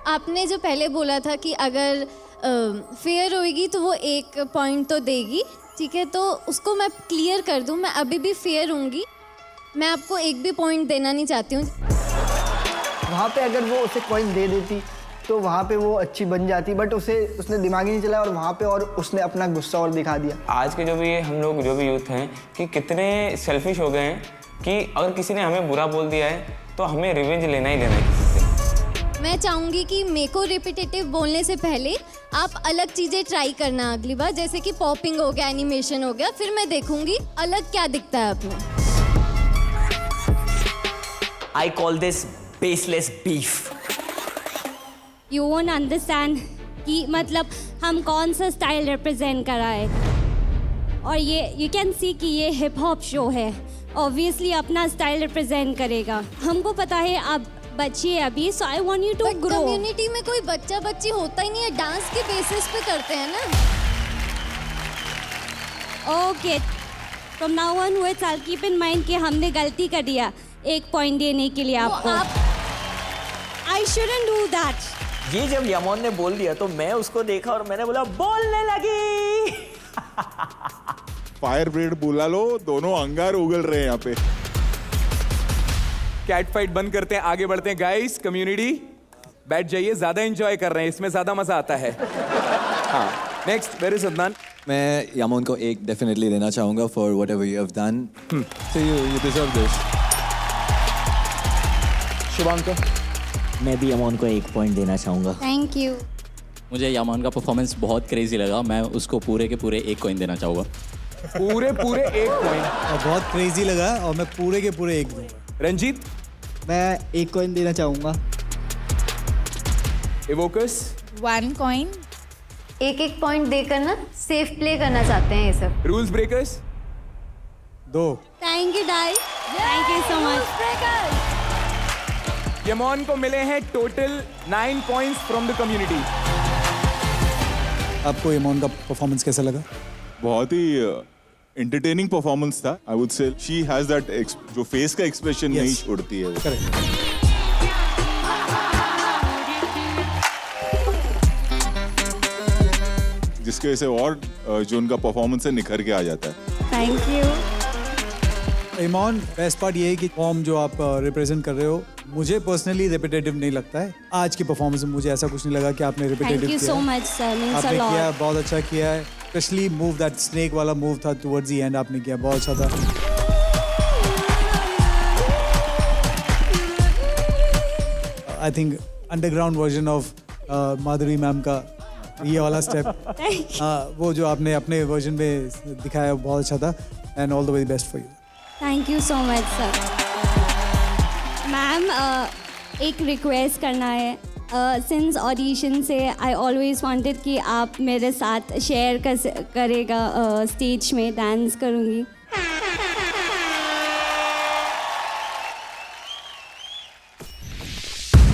आपने जो पहले बोला था कि अगर फेयर होगी तो वो 1 पॉइंट तो देगी, ठीक है, तो उसको मैं क्लियर कर दूं. मैं अभी भी फेयर होंगी, मैं आपको एक भी पॉइंट देना नहीं चाहती हूँ। वहाँ पे अगर वो उसे कॉइन दे देती तो वहाँ पे वो अच्छी बन जाती, बट उसने दिमाग ही नहीं चलाया और वहाँ पे और उसने अपना गुस्सा और दिखा दिया। आज के जो भी हम लोग जो भी यूथ हैं कि कितने सेल्फिश हो गए हैं कि अगर किसी ने हमें बुरा बोल दिया है तो हमें रिवेंज लेना ही लेना है किसी से। मैं चाहूँगी कि मेरे को रिपीटेटिव बोलने से पहले आप अलग चीज़ें ट्राई करना अगली बार, जैसे कि पॉपिंग हो गया, एनिमेशन हो गया, फिर मैं देखूंगी अलग क्या दिखता है आप में। I call this baseless beef. You won't understand कि मतलब हम कौन सा स्टाइल रिप्रेजेंट कर रहा है। और ये यू कैन सी कि ये हिप हॉप शो है, ऑब्वियसली अपना स्टाइल रिप्रेजेंट करेगा। हमको पता है आप बच्चे अभी, so I want you to grow. Community में कोई बच्चा बच्ची होता ही नहीं है, डांस के बेसिस पे करते हैं ना। ओके, फ्रॉम नाउ ऑन हुए साल कीप इन माइंड कि हमने गलती कर दिया 1 पॉइंट देने के लिए आपको। I shouldn't do that. ये जब यमोन ने बोल दिया तो मैं उसको देखा और मैंने बोला बोलने लगी। फायर ब्रिगेड बुला लो, दोनों अंगार उगल रहे हैं यहाँ पे। कैट फाइट बंद करते हैं, आगे बढ़ते हैं। गाइस, कम्युनिटी बैठ जाइए, ज्यादा एंजॉय कर रहे हैं, इसमें ज्यादा मजा आता है। हाँ, नेक्स्ट वेयर इज अदनान। मैं यामोन को एक डेफिनेटली देना चाहूँगा for whatever you have done. So you deserve this. Shubhankar. मैं भी यमोन को 1 पॉइंट देना चाहूँगा। Thank you. मुझे यमोन का परफॉर्मेंस बहुत क्रेजी लगा, मैं उसको पूरे के पूरे 1 कॉइन देना चाहूँगा। पूरे 1 पॉइंट। और बहुत क्रेजी लगा और मैं पूरे के पूरे 1 दूंगा। रंजीत। मैं 1 कॉइन देना चाहूँगा। इवोकस। 1 कॉइन। एक पॉइंट देकर ना सेफ प्ले करना चाहते हैं ये सब। Rules breakers. 2। थैंक यू डाई, thank you so much. Yamon को मिले हैं total 9 points from the community. आपको यमोन का परफॉर्मेंस कैसा लगा? बहुत ही एंटरटेनिंग परफॉर्मेंस था। I would say she has that जो फेस का एक्सप्रेशन नहीं छोड़ती है वो। करेक्ट। जिसकी वजह से और जो उनका परफॉर्मेंस है निखर के आ जाता है। Thank you. Imon, best part ये है कि फॉर्म जो आप रिप्रेजेंट कर रहे हो मुझे पर्सनली रिपीटेटिव नहीं लगता है। आज की परफॉर्मेंस में मुझे ऐसा कुछ नहीं लगा कि आपने repetitive thank you so much sir, means a आपने लॉट। किया, बहुत अच्छा किया है। स्पेशली मूव दैट स्नेक वाला मूव था टुवर्ड्स द एंड, आपने किया बहुत अच्छा था। I think underground version of Madhuri ma'am का ये वाला स्टेप वो जो आपने अपने वर्जन में दिखाया बहुत अच्छा था। And all the very best for you. Thank you so much sir. Ma'am, एक रिक्वेस्ट करना है। सिंस ऑडिशन से आई ऑलवेज वांटेड कि आप मेरे साथ शेयर करेगा स्टेज में डांस करूँगी।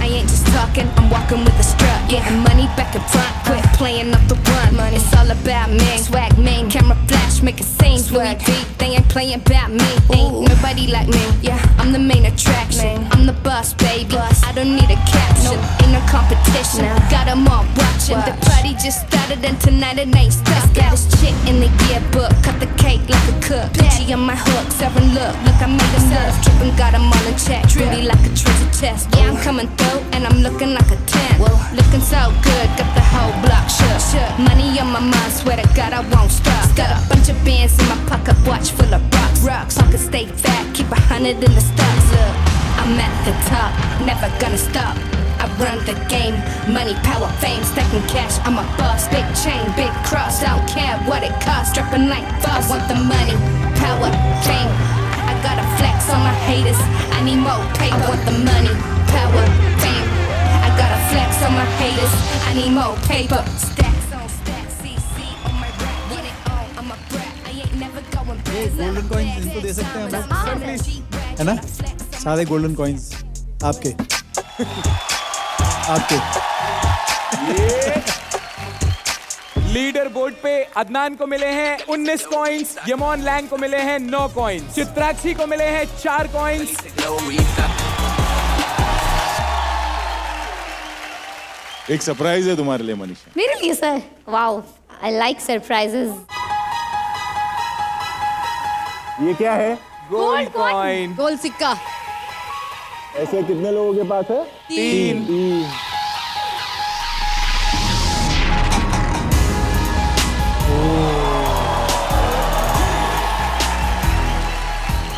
I ain't just talking, I'm walking with a strut. Getting money back in front, quit playing up the run. It's all about me, swag main, camera flash, make a scene. Louis V, they ain't playing about me. Ain't nobody like me, yeah, I'm the main attraction. I'm the boss, baby, I don't need a caption. Ain't no competition, got them all watching. The party just started and tonight it ain't stopping. Got this chick in the yearbook, cut the cake like a cook. Gucci on my hook, serving look I made them love. Trippin', got them all in check, booty like a treasure chest. Yeah, I'm coming through and I'm looking like a 10. Looking so good, got the whole block shook. Money on my mind, swear to God I won't stop. Got a bunch of bands in my pocket, watch full of rocks. Pocket stay fat, keep 100 in the stocks. Look, I'm at the top, never gonna stop. I run the game, money, power, fame, stacking cash. I'm a boss, big chain, big cross. I don't care what it costs, dropping like boss. I want the money, power, fame. I gotta flex on my haters. I need more paper. I want the money, power, fame. I gotta flex on my haters. I need more paper. Stacks on stacks, CC on my rap. Get it on, I'm a brat. I ain't never going back. Golden coins इनको दे सकते हैं हम लोग, है ना? सारे golden coins आपके आपके। लीडर बोर्ड पे अदनान को मिले हैं 19 कॉइन्स, यमोन लैंग को मिले हैं 9 कॉइन्स, चित्राक्षी को मिले हैं 4 कॉइन्स। एक सरप्राइज है तुम्हारे लिए मनीषा। मेरे लिए sir? Wow, I like surprises. ये क्या है? Gold coin. गोल्ड सिक्का। ऐसे कितने लोगों के पास है? 3।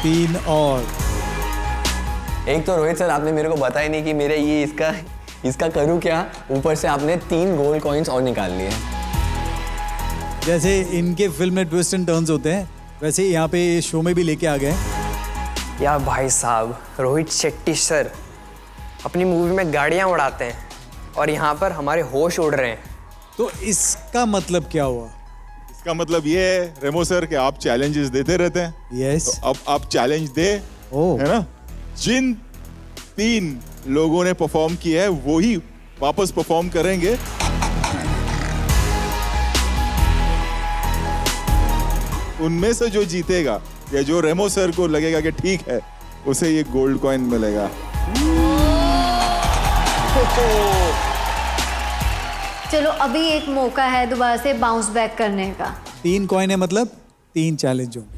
3 और। एक तो रोहित सर आपने मेरे को बताया नहीं कि मेरे ये इसका करूँ क्या, ऊपर से आपने 3 गोल्ड कॉइन्स और निकाल लिए। जैसे इनके फिल्म में ट्विस्ट एंड टर्न्स होते हैं, वैसे यहाँ पे शो में भी लेके आ गए। या भाई साहब, रोहित शेट्टी सर अपनी मूवी में गाड़ियाँ उड़ाते हैं और यहाँ पर हमारे होश उड़ रहे हैं। तो इसका मतलब क्या हुआ? इसका मतलब ये है रेमो सर कि आप चैलेंजेस देते रहते हैं। यस। तो अब आप चैलेंज दे, है ना? जिन 3 लोगों ने परफॉर्म किया है वो ही वापस परफॉर्म करेंगे। उनमें से जो जीतेगा या जो रेमो सर को लगेगा कि ठीक है, उसे ये गोल्ड कॉइन मिलेगा। चलो अभी एक मौका है दोबारा से बाउंस बैक करने का। 3 कॉइन है मतलब 3 चैलेंज होंगे।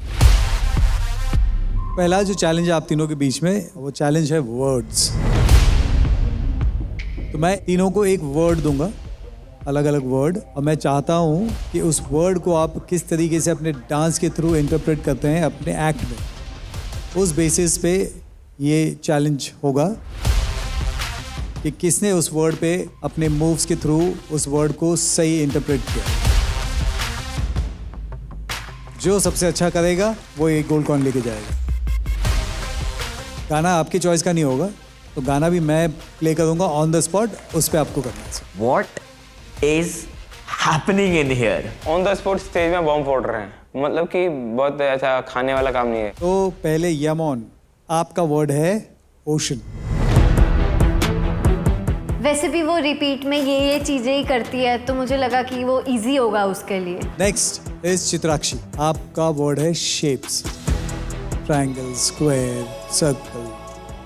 पहला जो चैलेंज है आप तीनों के बीच में, वो चैलेंज है वर्ड्स। तो मैं तीनों को एक वर्ड दूंगा, अलग अलग वर्ड, और मैं चाहता हूँ कि उस वर्ड को आप किस तरीके से अपने डांस के थ्रू इंटरप्रेट करते हैं अपने एक्ट में, उस बेसिस पे ये चैलेंज होगा कि किसने उस वर्ड पे अपने मूव्स के थ्रू उस वर्ड को सही इंटरप्रेट किया। जो सबसे अच्छा करेगा वो एक गोल्ड कॉइन लेके जाएगा। गाना आपकी चॉइस का नहीं होगा, तो गाना भी मैं प्ले करूंगा ऑन द स्पॉट, उस पे आपको करना है। What is happening in here? On the spot stage में बॉम्ब फोड़ रहे हैं, मतलब कि बहुत ऐसा खाने वाला काम नहीं है। तो पहले यमन, आपका वर्ड है ओशन। वैसे भी वो रिपीट में ये चीजें ही करती है, तो मुझे लगा कि वो इजी होगा उसके लिए। नेक्स्ट इज चित्राक्षी, आपका वर्ड है shapes. Triangle, square, circle,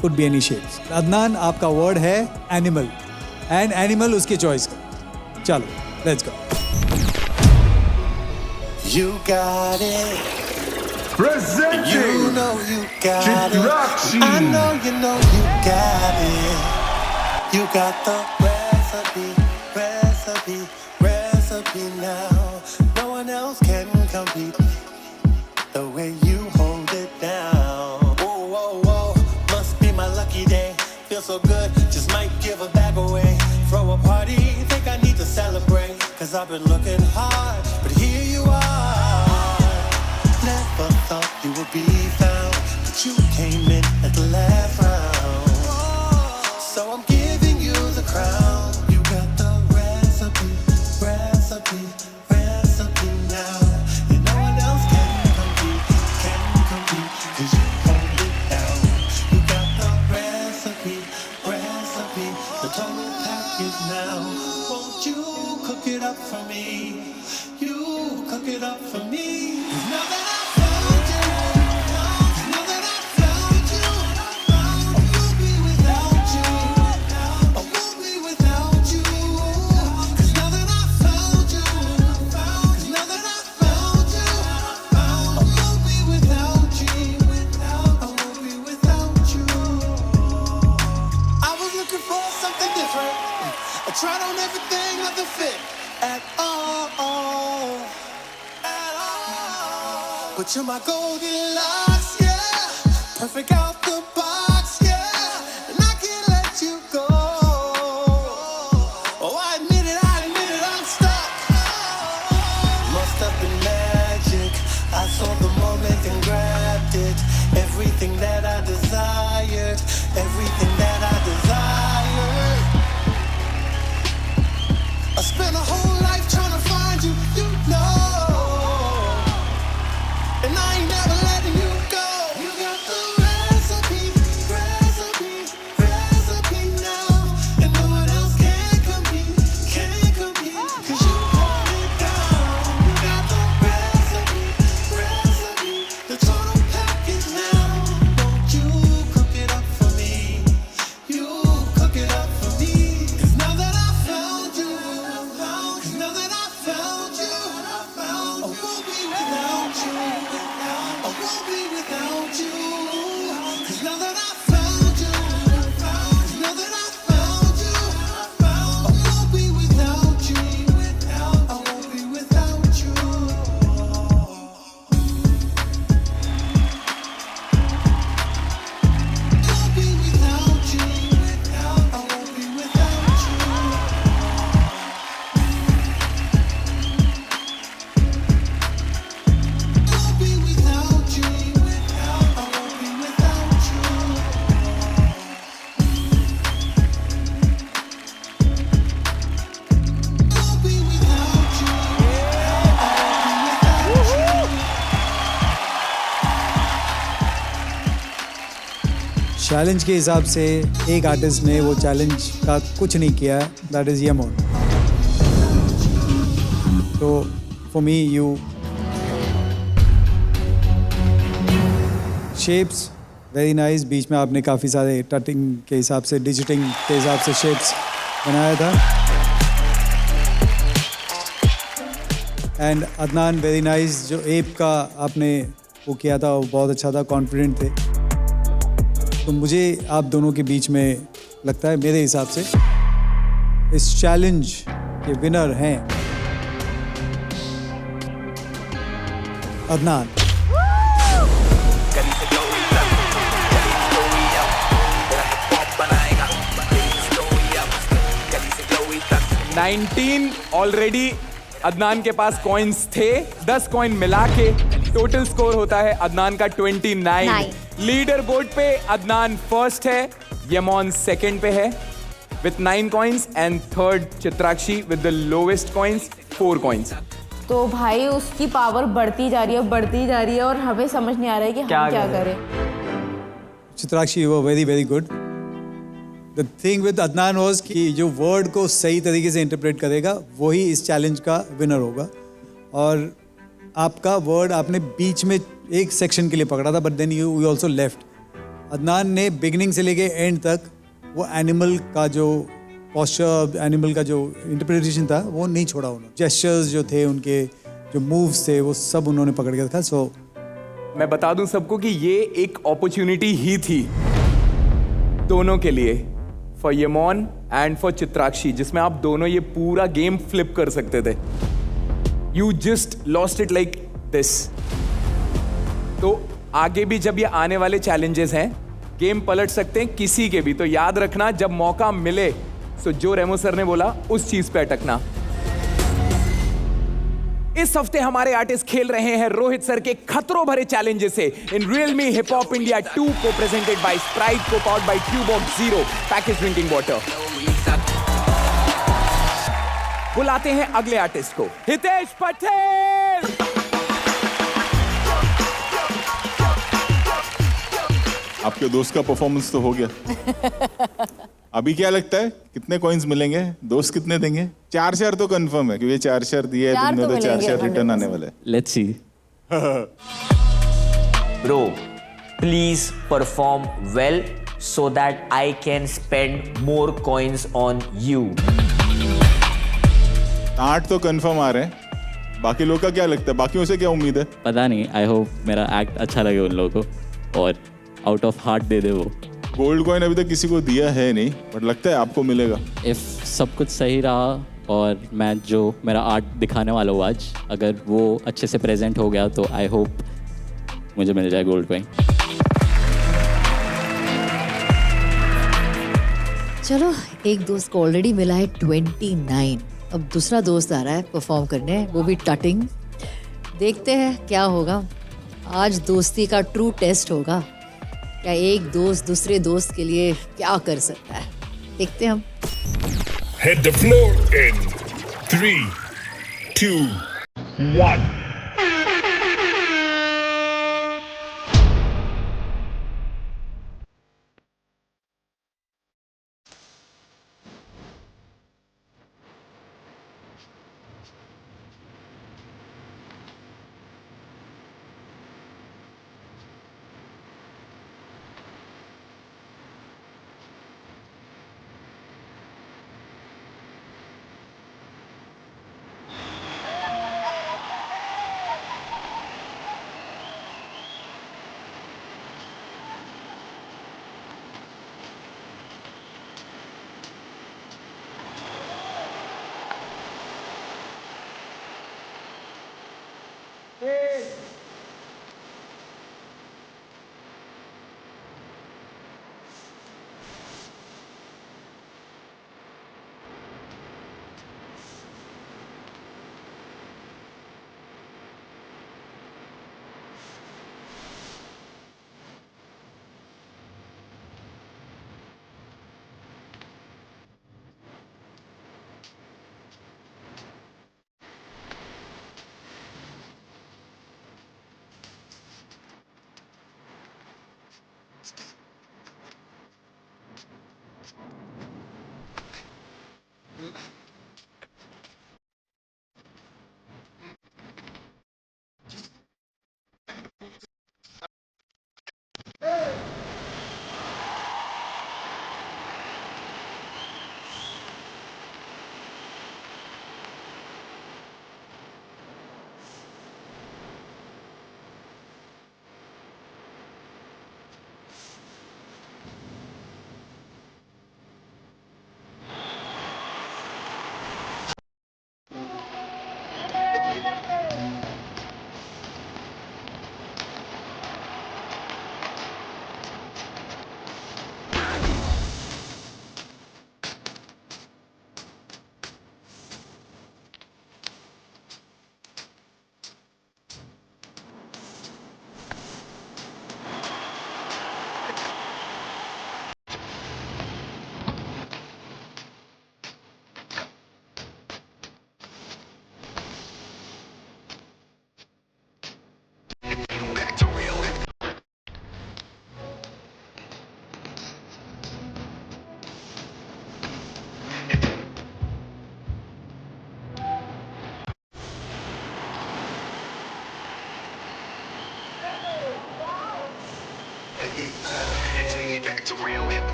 could be any shapes. Adnan, आपका वर्ड है एनिमल, एंड एनिमल उसकी चॉइस का। चलो let's go. You got it. Presenting. You know you got Chitraksi. it. I know you got it. You got the recipe now. No one else can compete the way you hold it down. Whoa, whoa, whoa, must be my lucky day. Feel so good, just might give a bag away. Throw a party, think I need to celebrate. Cause I've been looking hard, but here you are. Never thought you would be found, but you came in at the last round. So I'm giving you the crown. You got the recipe now. And no one else can compete, cause you hold it down. You got the recipe, the total package now. Won't you cook it up for me? You cook it up for me. 'Cause now that I found you, I won't be without you. I won't be without you. 'Cause now that I found you, I won't be without you. I won't be without you. I was looking for something different. I tried on everything, nothing fit at all. But you're my Goldilocks, yeah. Perfect out the box, yeah. And I can't let you go. Oh, I admit it, I'm stuck. Must have been magic. I saw the moment and grabbed it. Everything that I desired, everything that I desired. I spent a whole life trying to find you, you know. And I ain't never letting you go. You got the recipe. Challenge के हिसाब से एक artist ने वो challenge का कुछ नहीं किया, दैट इज यमन। तो for me you shapes very nice, बीच में आपने काफ़ी सारे टटिंग के हिसाब से, डिजिटिंग के हिसाब से शेप्स बनाया था। एंड अदनान वेरी नाइस, जो एप का आपने वो किया था वो बहुत अच्छा था, कॉन्फिडेंट थे। तो मुझे आप दोनों के बीच में लगता है, मेरे हिसाब से इस चैलेंज के विनर हैं अदनान। ऑलरेडी अदनान के पास कॉइन्स थे, 10 कॉइन मिला के टोटल स्कोर होता है अदनान का 29। लीडर बोर्ड पे अदनान फर्स्ट है, यमन सेकंड पे है with 9 coins and third Chitrakshi with the lowest coins 4 coins. तो भाई उसकी पावर बढ़ती जा रही है और हमें समझ नहीं आ रहा है कि हम क्या करें। Chitrakshi you were very very good. The thing with Adnan was कि जो वर्ड को सही तरीके से इंटरप्रेट करेगा वही इस चैलेंज का विनर होगा। और आपका वर्ड आपने बीच में एक सेक्शन के लिए पकड़ा था, but then you also left. Adnan ने बिगिनिंग से लेके एंड तक वो एनिमल का जो पोस्चर, एनिमल का जो इंटरप्रिटेशन था वो नहीं छोड़ा उन्होंने। जेस्चर्स जो थे उनके, जो मूव्स थे, वो सब उन्होंने पकड़ के रखा। सो मैं बता दूं सबको कि ये एक अपॉर्चुनिटी ही थी दोनों के लिए, for Yemen and for Chitrakshi, जिसमें आप दोनों ये पूरा गेम फ्लिप कर सकते थे। You just lost it like this. तो आगे भी जब ये आने वाले चैलेंजेस हैं, गेम पलट सकते हैं किसी के भी। तो याद रखना, जब मौका मिले तो जो रेमो सर ने बोला उस चीज पे अटकना। इस हफ्ते हमारे आर्टिस्ट खेल रहे हैं रोहित सर के खतरों भरे चैलेंजेस से in Realme hip hop India 2 को प्रेजेंटेड बाय स्प्राइट, को powered by Tubox zero package drinking water. बुलाते हैं अगले आर्टिस्ट को, हितेश पटेल। आपके दोस्त का परफॉर्मेंस तो हो गया। अभी क्या लगता है कितने कॉइन्स मिलेंगे? दोस्त कितने देंगे? 4 तो कंफर्म है, क्योंकि 4 दिए है तुमने, तो 4 रिटर्न आने वाला है। Let's see. Bro please perform well so that I can spend more coins on you. 8 तो कंफर्म आ रहे हैं, बाकी लोग का क्या लगता है? बाकियों से क्या उम्मीद है? पता नहीं, आई होप मेरा एक्ट अच्छा लगे उन लोगों को और आउट ऑफ हार्ट दे दे वो। गोल्ड कॉइन अभी तक किसी को दिया है नहीं, बट लगता है आपको मिलेगा। इफ सब कुछ सही रहा और मैं जो मेरा आर्ट दिखाने वाला हूँ आज, अगर वो अच्छे से प्रेजेंट हो गया तो आई होप मुझे मिल जाए गोल्ड कॉइन। चलो, एक दोस्त को ऑलरेडी मिला है 29। अब दूसरा दोस्त आ रहा है परफॉर्म करने, वो भी टटिंग। देखते हैं क्या होगा। आज दोस्ती का ट्रू टेस्ट होगा। क्या एक दोस्त दूसरे दोस्त के लिए क्या कर सकता है, देखते हैं हम। Hit the floor in 3, 2, 1.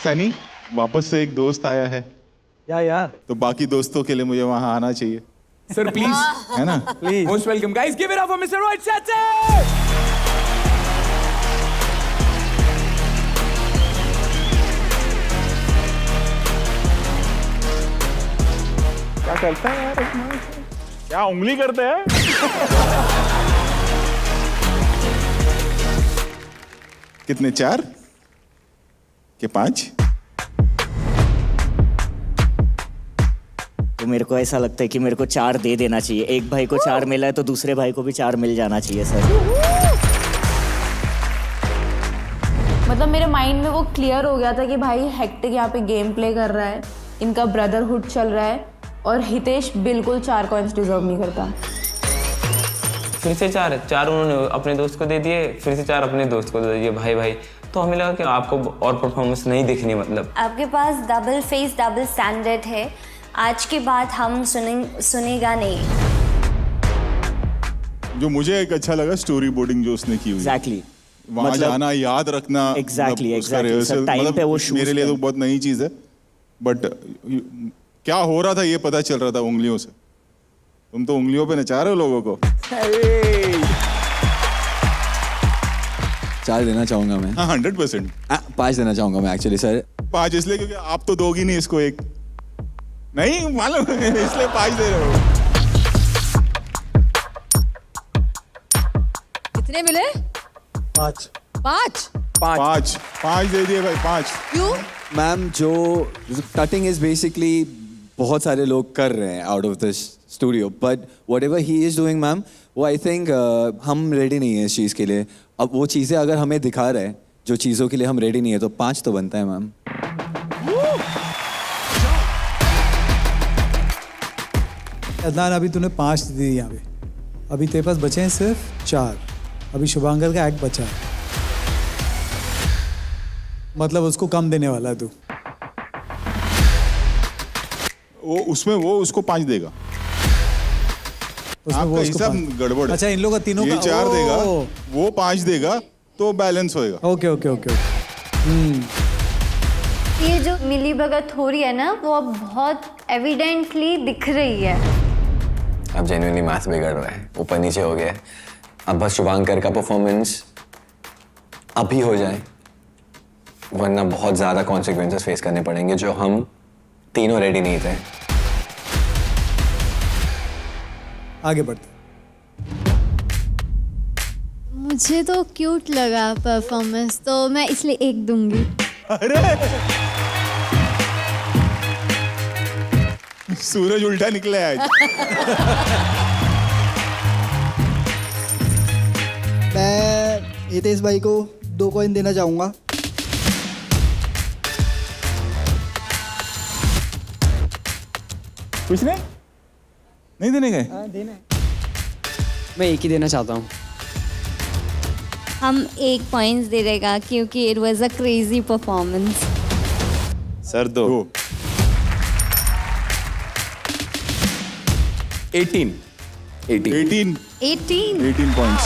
Sunny, वापस से एक दोस्त आया है यार तो बाकी दोस्तों के लिए मुझे वहां आना चाहिए, सर प्लीज, है ना? Please most welcome guys, give it up for mister Rohit Shetty. क्या करता है यार इसमें? क्या उंगली करते हैं? कितने, 4 के 5? तो मेरे को ऐसा लगता है कि मेरे को 4 दे देना चाहिए। एक भाई को 4 मिला है तो दूसरे भाई को भी 4 मिल जाना चाहिए सर। मतलब मेरे माइंड में वो क्लियर हो गया था कि भाई हेक्टिक यहाँ पे गेम प्ले कर रहा है, इनका ब्रदरहुड चल रहा है, और हितेश बिल्कुल 4 कॉइंस डिजर्व नहीं करता। फिर से 4 उन्होंने अपने दोस्त को दे दिए, फिर से 4 अपने दोस्त को दे दिए, भाई। तो हमें लगा कि आपको और परफॉर्मेंस नहीं दिखनी, मतलब आपके पास डबल फेस डबल स्टैंडर्ड है। आज के बाद हम सुनेगा नहीं। जो मुझे एक अच्छा लगा स्टोरी बोर्डिंग जो उसने की हुई। एग्जैक्टली, वहां जाना, याद रखना, एग्जैक्टली सर टाइम पे वो मेरे लिए तो बहुत नई चीज है, बट क्या हो रहा था ये पता चल रहा था उंगलियों से। तुम तो उंगलियों पे नचा रहे हो लोगों को। 4 देना चाहूंगा मैं। हाँ, 100%। 5 देना चाहूंगा मैं एक्चुअली सर। 5 इसलिए क्योंकि आप तो दोगी नहीं इसको एक, नहीं मालूम इसलिए 5 दे रहे हो। कितने मिले? 5 दे दिए भाई, 5। क्यों? मैम, जो कटिंग इज बेसिकली बहुत सारे लोग कर रहे हैं out of this studio, but what ever he is doing ma'am, वो आई थिंक हम रेडी नहीं है इस चीज़ के लिए। अब वो चीज़ें अगर हमें दिखा रहे हैं जो चीज़ों के लिए हम रेडी नहीं है, तो 5 तो बनता है मैम। अदनान, अभी तूने 5 दे दिए यहाँ पे, अभी तेरे पास बचे हैं सिर्फ 4। अभी शुभांकर का एक्ट बचा है, मतलब उसको कम देने वाला है तू। वो उसको 5 देगा। उसमें वो आपका उसको हिसाब 5 गड़बड़ है। अच्छा, इन लोगों का तीनों ये का 4 देगा, ओ। वो 5 देगा, तो बैलेंस होएगा। Okay okay okay. ये जो मिली भगत हो रही है ना, वो अब बहुत एविडेंटली दिख रही है। अब जेन्युइनली मैथ बिगड़ रहा है, ऊपर नीचे हो गया है। अब बस शुभांकर का परफॉर्मेंस अभी हो जाए, वरना बहुत ज़्यादा कॉन्सिक्वेंसेस फेस करने पड़ेंगे जो हम तीनों रेडी नहीं थे। आगे बढ़ते। मुझे तो क्यूट लगा परफॉर्मेंस, तो मैं इसलिए 1 दूंगी। अरे सूरज उल्टा निकला है आज। मैं हितेश भाई को 2 कॉइन देना चाहूंगा। कुछ नहीं देने गए? देना है। मैं 1 ही देना चाहता हूँ। हम 1 पॉइंट्स दे देगा क्योंकि it was a crazy performance. Sir 2। 18 points.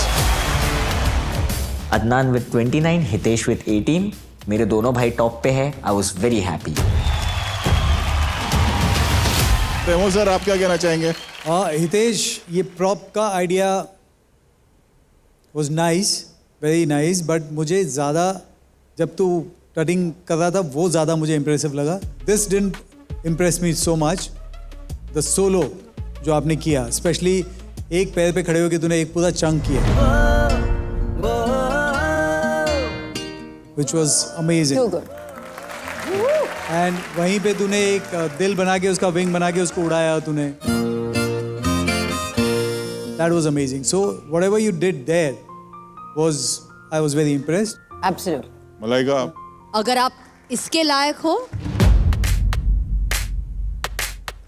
Adnan with 29, Hitesh with 18। मेरे दोनों भाई टॉप पे है। I was very happy. Remo sir, आप क्या कहना चाहेंगे? हितेश, ये प्रॉप का idea was nice, very nice, but मुझे ज़्यादा जब तू कटिंग कर रहा था वो ज़्यादा मुझे इम्प्रेसिव लगा। This didn't impress me so much. The solo जो आपने किया, स्पेशली एक पैर पे खड़े होकर तूने एक पूरा चंक किया, विच वॉज अमेजिंग। एंड वहीं पे तूने एक दिल बना के उसका विंग बना के उसको उड़ाया तूने। That was amazing. So whatever you did there was, I was very impressed. Absolutely. Malaika, अगर आप इसके लायक हो,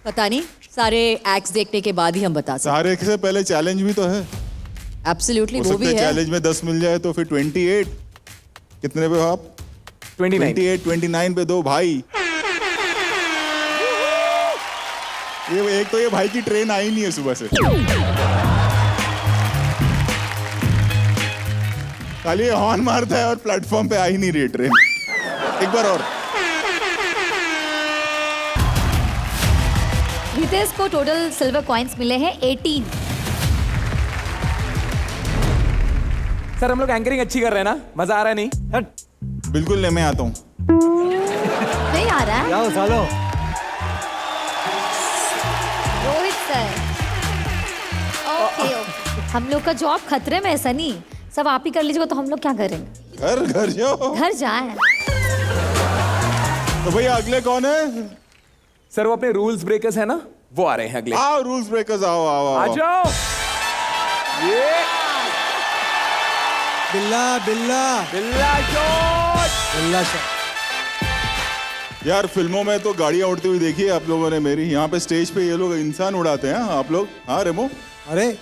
पता नहीं सारे एक्ट्स देखने के बाद ही हम बता सकते सारे से पहले चैलेंज भी तो है। एब्सोल्युटली, हो वो सकता भी है है। चैलेंज में 10 मिल जाए तो फिर 28 कितने पे हो आप? 29 29 पे दो भाई। ये एक तो ये भाई की ट्रेन आई नहीं है सुबह से, खाली ये हॉर्न मारता है और प्लेटफॉर्म पे आ ही नहीं रही ट्रेन। एक बार और। रितेश को टोटल सिल्वर कॉइन्स मिले हैं 18। सर हम लोग एंकरिंग अच्छी कर रहे हैं ना, मजा आ रहा है नहीं? बिल्कुल नहीं, मैं आता हूँ। नहीं आ रहा है? जाओ सालो। रोहित सर, ओके ओके, हम लोग का जॉब खतरे में है सनी, सब आप ही कर लीजिएगा तो हम लोग क्या करेंगे? घर जाओ, घर जाए। तो भैया अगले कौन है? सर वो अपने रूल्स ब्रेकर्स है ना, वो आ रहे हैं अगले। आओ रूल्स ब्रेकर्स, आओ आओ आ जाओ। ये बिल्ला बिल्ला बिल्ला शॉट, बिल्ला शॉट। यार फिल्मों में तो गाड़ियां उड़ती हुई देखी है आप लोगों ने मेरी, यहाँ पे स्टेज पे ये लोग इंसान उड़ाते हैं आप लोग। हाँ रेमो, अरे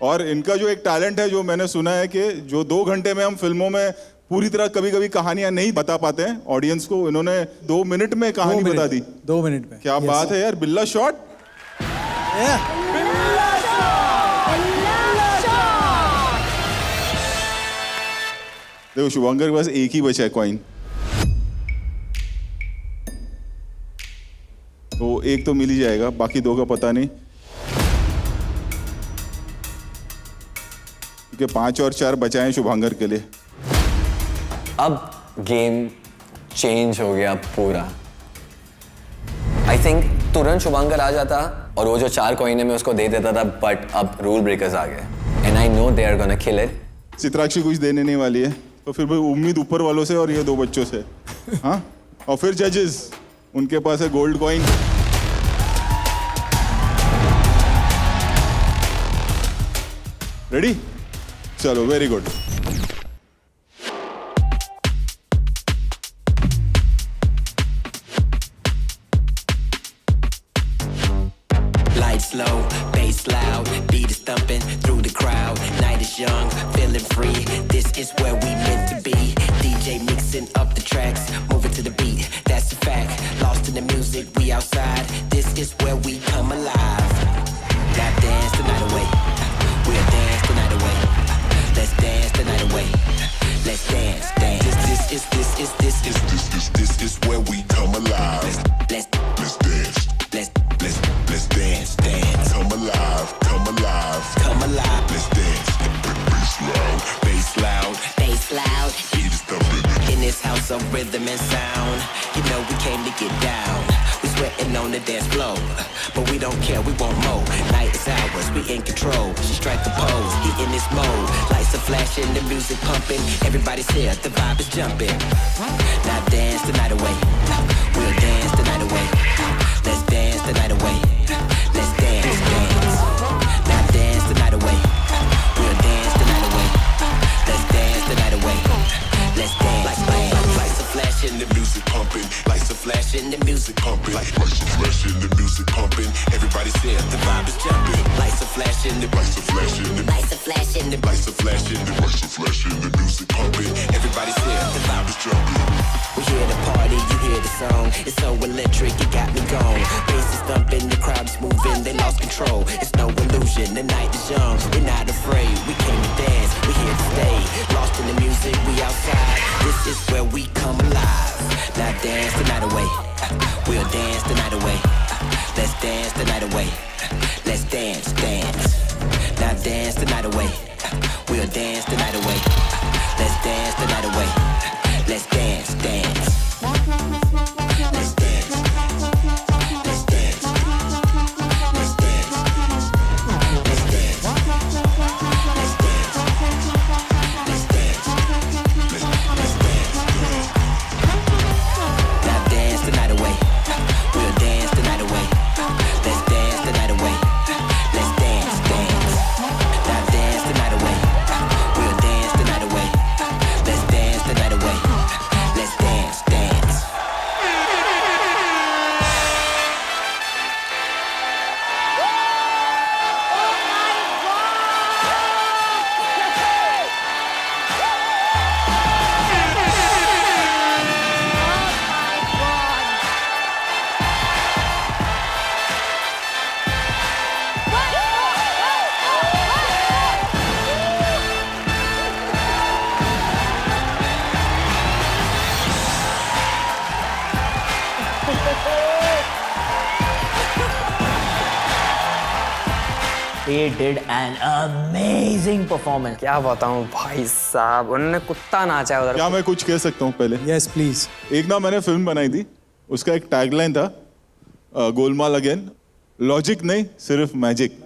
और इनका जो एक टैलेंट है जो मैंने सुना है कि जो 2 घंटे में हम फिल्मों में पूरी तरह कभी कभी कहानियां नहीं बता पाते हैं ऑडियंस को, इन्होंने 2 मिनट में कहानी बता दी। 2 मिनट में, क्या बात है यार। बिल्ला शॉट, देखो शुभंकर के पास एक ही बचा है कॉइन, तो एक तो मिल ही जाएगा, बाकी 2 का पता नहीं, क्योंकि 5 और 4 बचाए शुभंकर के लिए। अब गेम चेंज हो गया पूरा। आई थिंक तुरंत शुभंकर आ जाता और वो जो 4 कॉइन है मैं उसको दे देता था, बट अब रूल ब्रेकर्स आ गए and I know they are gonna kill it. Chitrakshi कुछ देने नहीं वाली है, तो फिर भाई उम्मीद ऊपर वालों से और ये 2 बच्चों से। हाँ, और फिर जजेस, उनके पास है गोल्ड कॉइन। रेडी? चलो, very good. Lights low, bass loud, beat is thumping through the crowd. Night is young, feeling free. This is where we meant to be. DJ mixing up the tracks, moving to the beat. That's a fact. Lost in the music, we outside. This is where we come alive. Now dance the night away. We'll dance the night away. Let's dance the night away. Let's dance, dance. This is where we come alive. Let's dance. Let's dance, dance. Come alive, come alive, come alive. Let's dance. Bass loud, bass loud, bass loud. Beat is thumping in this house of rhythm and sound. You know we came to get down. We sweating on the dance floor, but we don't care. We want more. Night is ours, we in control. She strike the pose, he in this mode. Lights are flashing, the music pumping. Everybody's here, the vibe is jumping. Now dance the night away. We'll dance the night away. Let's dance the night away. Let's dance, dance. Now dance the night away. We'll dance the night away. Let's dance the night away. Let's dance. Lights are flashing, the music pumping. Lights are flashing, the music pumping. Lights are flashing, the music pumping. Everybody's here, the vibe is jumping. Lights are flashing, the lights are flashing, the lights are flashing, the lights are flashing, the lights are flashing, the music pumping. Everybody's here, the vibe is jumping. We hear the party, you hear the song. It's so electric, it got me gone. Bass is thumping, the crowd is moving, they lost control. It's no illusion, the night is young. We're not afraid, we came to dance, we here to stay. Lost in the music, we outside. This is where we come alive. Now dance the night away. We'll dance the night away. Let's dance the night away. Let's dance, dance. Now dance the night away. We'll dance the night away. Let's dance the night away. Let's dance, dance. Let's dance. Let's dance. Let's dance. Let's dance. Let's dance. Let's dance. Let's dance. Now dance the night away. We'll dance the night away. Let's dance the night away. Let's dance, dance. Now dance the night away. We'll dance They did an amazing performance. क्या बताऊं भाई साहब, उन्होंने कुत्ता नाचा है उधर। क्या मैं कुछ कह सकता हूँ पहले? Yes please. एक ना मैंने फिल्म बनाई थी, उसका एक टैगलाइन था गोलमाल अगेन, लॉजिक नहीं सिर्फ मैजिक।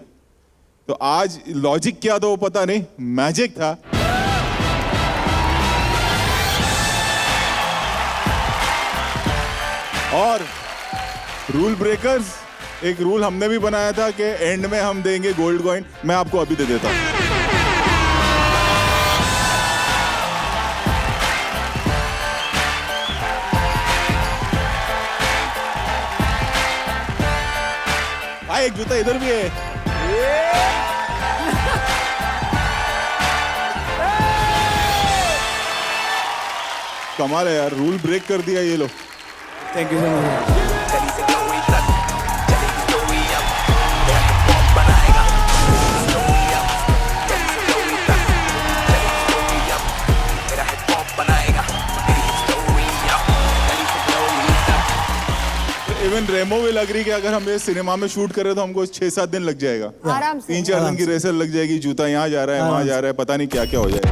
तो आज लॉजिक क्या था वो पता नहीं, मैजिक था। और रूल ब्रेकर्स, एक रूल हमने भी बनाया था कि एंड में हम देंगे गोल्ड कॉइन। मैं आपको अभी दे देता हूं। भाई एक जूता इधर भी है। कमाल है यार, रूल ब्रेक कर दिया ये लोग। Thank you so much. Even Remo will agree कि अगर हम ये सिनेमा में शूट करें तो हमको 6-7 दिन लग जाएगा। आराम से। 3-4 दिन की रेसल लग जाएगी, जूता यहाँ जा रहा है वहाँ जा रहा है, पता नहीं क्या क्या हो जाएगा।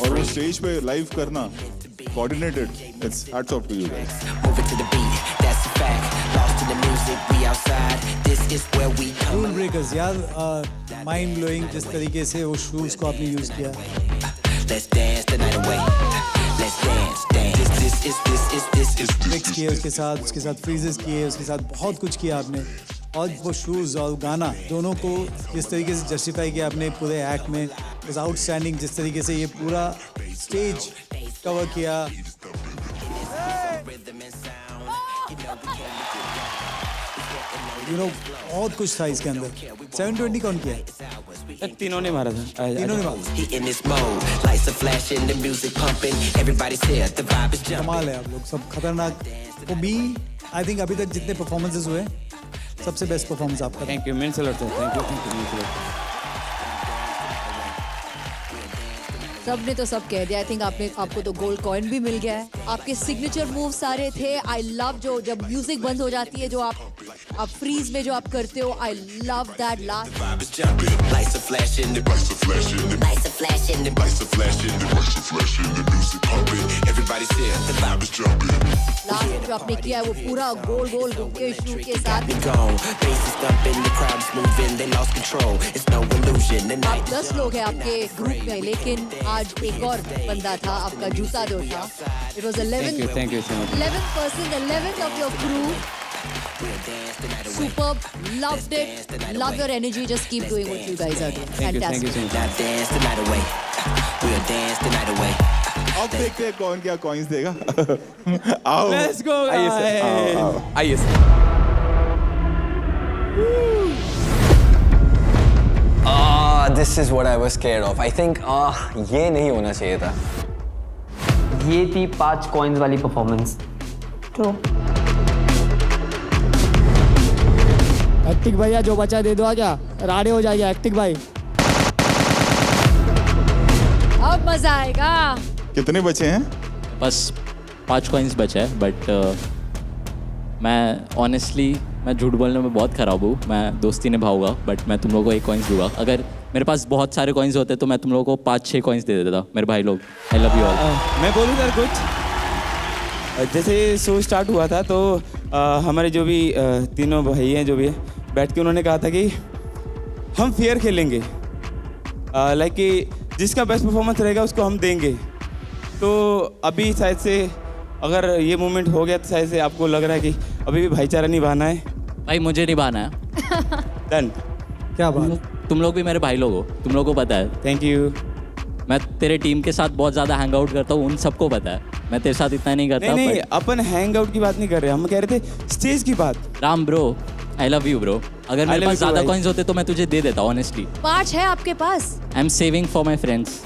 और स्टेज पे लाइव करना coordinated, it's hats off to you guys. Rule breakers यार, माइंड ब्लोइंग जिस तरीके से वो शूज को आपने यूज किया। ट्रिक्स किए उसके साथ फ्रीजेस किए, उसके साथ बहुत कुछ किया आपने। और वो शूज़ और गाना दोनों को जिस तरीके से जस्टिफाई किया आपने पूरे एक्ट में, इज आउटस्टैंडिंग। जिस तरीके से ये पूरा स्टेज कवर किया, बहुत कुछ था इसके अंदर। 720 कौन किया? तीनों ने मारा था। तीनों ने मारा। कमाल है, आप लोग सब खतरनाक। तो बी आई थिंक अभी तक जितने परफॉर्मेंसेस हुए सबसे बेस्ट परफॉर्मेंस आपका। थैंक यू, मेन से लड़ते हैं। Thank you. सबने तो सब कह दिया। आई थिंक आपको तो गोल्ड कॉइन भी मिल गया है। आपके सिग्नेचर मूव सारे थे। आई लव जो जब म्यूजिक बंद हो जाती है, जो आप फ्रीज में जो आप करते हो, I love that last. Last जो आपने किया है वो पूरा गोल गोल के शू के साथ। आप 10 लोग हैं आपके ग्रुप में, लेकिन आज एक और बंदा था आपका जूता जो था। It was 11 person, 11th of your crew. Superb, loved it, love your energy. Just keep doing what you guys are doing. Fantastic. अब देखते हैं कौन क्या कॉइंस देगा। आओ। Let's go आइए guys. सर, आइए sir. This is what I was scared of. I think ये नहीं होना चाहिए था। ये थी 5 कॉइन्स वाली परफॉर्मेंस। ट्रू। एक्टिक भैया जो बचा दे दो, क्या राड़े हो जाएगा एक्टिक भाई। अब मजा आएगा। कितने बचे हैं? बस 5 कॉइन्स बचे हैं, बट मैं ऑनेस्टली मैं झूठ बोलने में बहुत ख़राब हूँ। मैं दोस्ती निभाऊंगा, बट मैं तुम लोगों को 1 कॉइन्स दूंगा। अगर मेरे पास बहुत सारे कॉइन्स होते तो मैं तुम लोगों को 5-6 कॉइन्स दे देता। मेरे भाई लोग, आई लव यू ऑल। मैं बोलूँ सर कुछ? जैसे शो स्टार्ट हुआ था तो हमारे जो भी तीनों भाई हैं जो भी है, बैठ के उन्होंने कहा था कि हम फेयर खेलेंगे, लाइक कि जिसका बेस्ट परफॉर्मेंस रहेगा उसको हम देंगे। तो अभी शायद से अगर ये मोमेंट हो गया तो शायद से आपको लग रहा है कि अभी भी भाईचारा निभाना है। भाई मुझे निभाना है। डन। क्या बात? तुम लोग भी मेरे भाई लोग हो, तुम लोगों को पता है। Thank you. मैं तेरे टीम के साथ बहुत ज़्यादा हैंग आउट करता हूँ, उन सबको पता है। मैं तेरे साथ इतना नहीं करता। नहीं, अपन हैंग आउट की बात नहीं कर रहे, हम कह रहे थे स्टेज की बात। Ram bro, I love you bro. अगर मेरे पास ज़्यादा कॉइन्स होते तो मैं तुझे दे देता ऑनेस्टली। 5 है आपके पास। I am saving for my friends.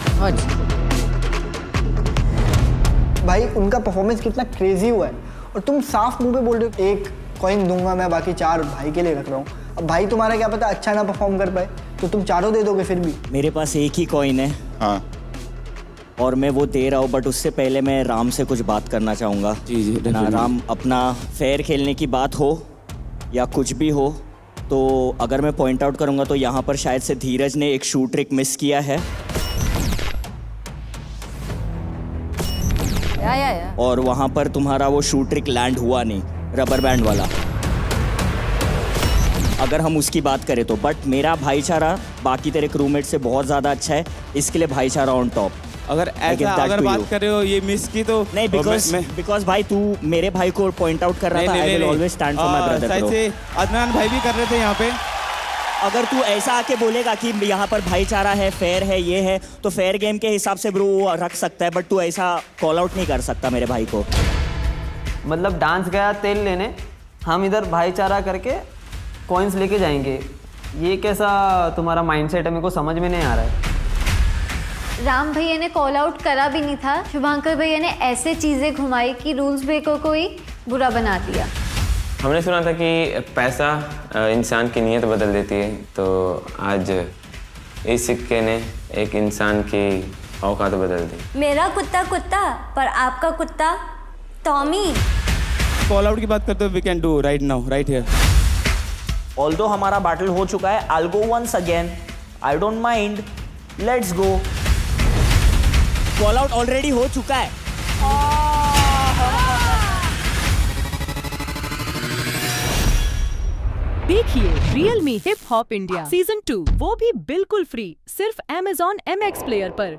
भाई उनका परफॉर्मेंस कितना क्रेजी हुआ है, और तुम साफ मुंह पे बोल रहे हो 1 कॉइन दूंगा मैं, बाकी 4 भाई के लिए रख रहा हूँ। अब भाई तुम्हारा क्या पता अच्छा ना परफॉर्म कर पाए, तो तुम चारों दे दोगे फिर भी। मेरे पास एक ही कॉइन है। हाँ। और मैं वो दे रहा हूँ, बट उससे पहले मैं राम से कुछ बात करना चाहूँगा। जी जी ना राम, अपना फेयर खेलने की बात हो या कुछ भी हो, तो अगर मैं पॉइंट आउट करूँगा तो यहाँ पर शायद से धीरज ने एक शू ट्रिक मिस किया है। या। और वहाँ पर तुम्हारा वो शू ट्रिक लैंड हुआ नहीं, रबर बैंड वाला, अगर हम उसकी बात करें तो। बट मेरा भाईचारा बाकी तेरे क्रूमेट से बहुत ज़्यादा अच्छा है, इसके लिए भाईचारा ऑन टॉप। अगर ऐसा अगर बात कर रहे हो ये मिस की तो नहीं, बिकॉज भाई तू मेरे भाई को पॉइंट आउट कर रहा था। I will always stand for my brother. शायद से अदनान भाई भी कर रहे थे यहाँ पे। अगर तू ऐसा आके बोलेगा कि यहाँ पर भाईचारा है, फेयर है, ये है, तो फेयर गेम के हिसाब से ब्रो वो रख सकता है, बट तू ऐसा कॉल आउट नहीं कर सकता मेरे भाई को। मतलब डांस गया तेल लेने, हम इधर भाईचारा करके कॉइन्स लेके जाएंगे, ये कैसा तुम्हारा माइंडसेट है, मेरे को समझ में नहीं आ रहा है। राम भैया ने कॉल आउट करा भी नहीं था, शुभांकर भैया ने ऐसे चीज़ें घुमाई कि रूल्स ब्रेकर को ही बुरा बना दिया। हमने सुना था कि पैसा इंसान की नीयत बदल देती है, तो आज इस सिक्के ने एक इंसान की औकात बदल दी। मेरा कुत्ता कुत्ता पर आपका कुत्ता टॉमी। कॉल आउट की बात करते हो, we can do right now, right here. Although हमारा बैटल हो चुका है, I will go once again, I don't mind, let's go. Call out already हो चुका है। देखिए Realme hip hop India season 2, वो भी बिल्कुल फ्री, सिर्फ Amazon MX प्लेयर पर।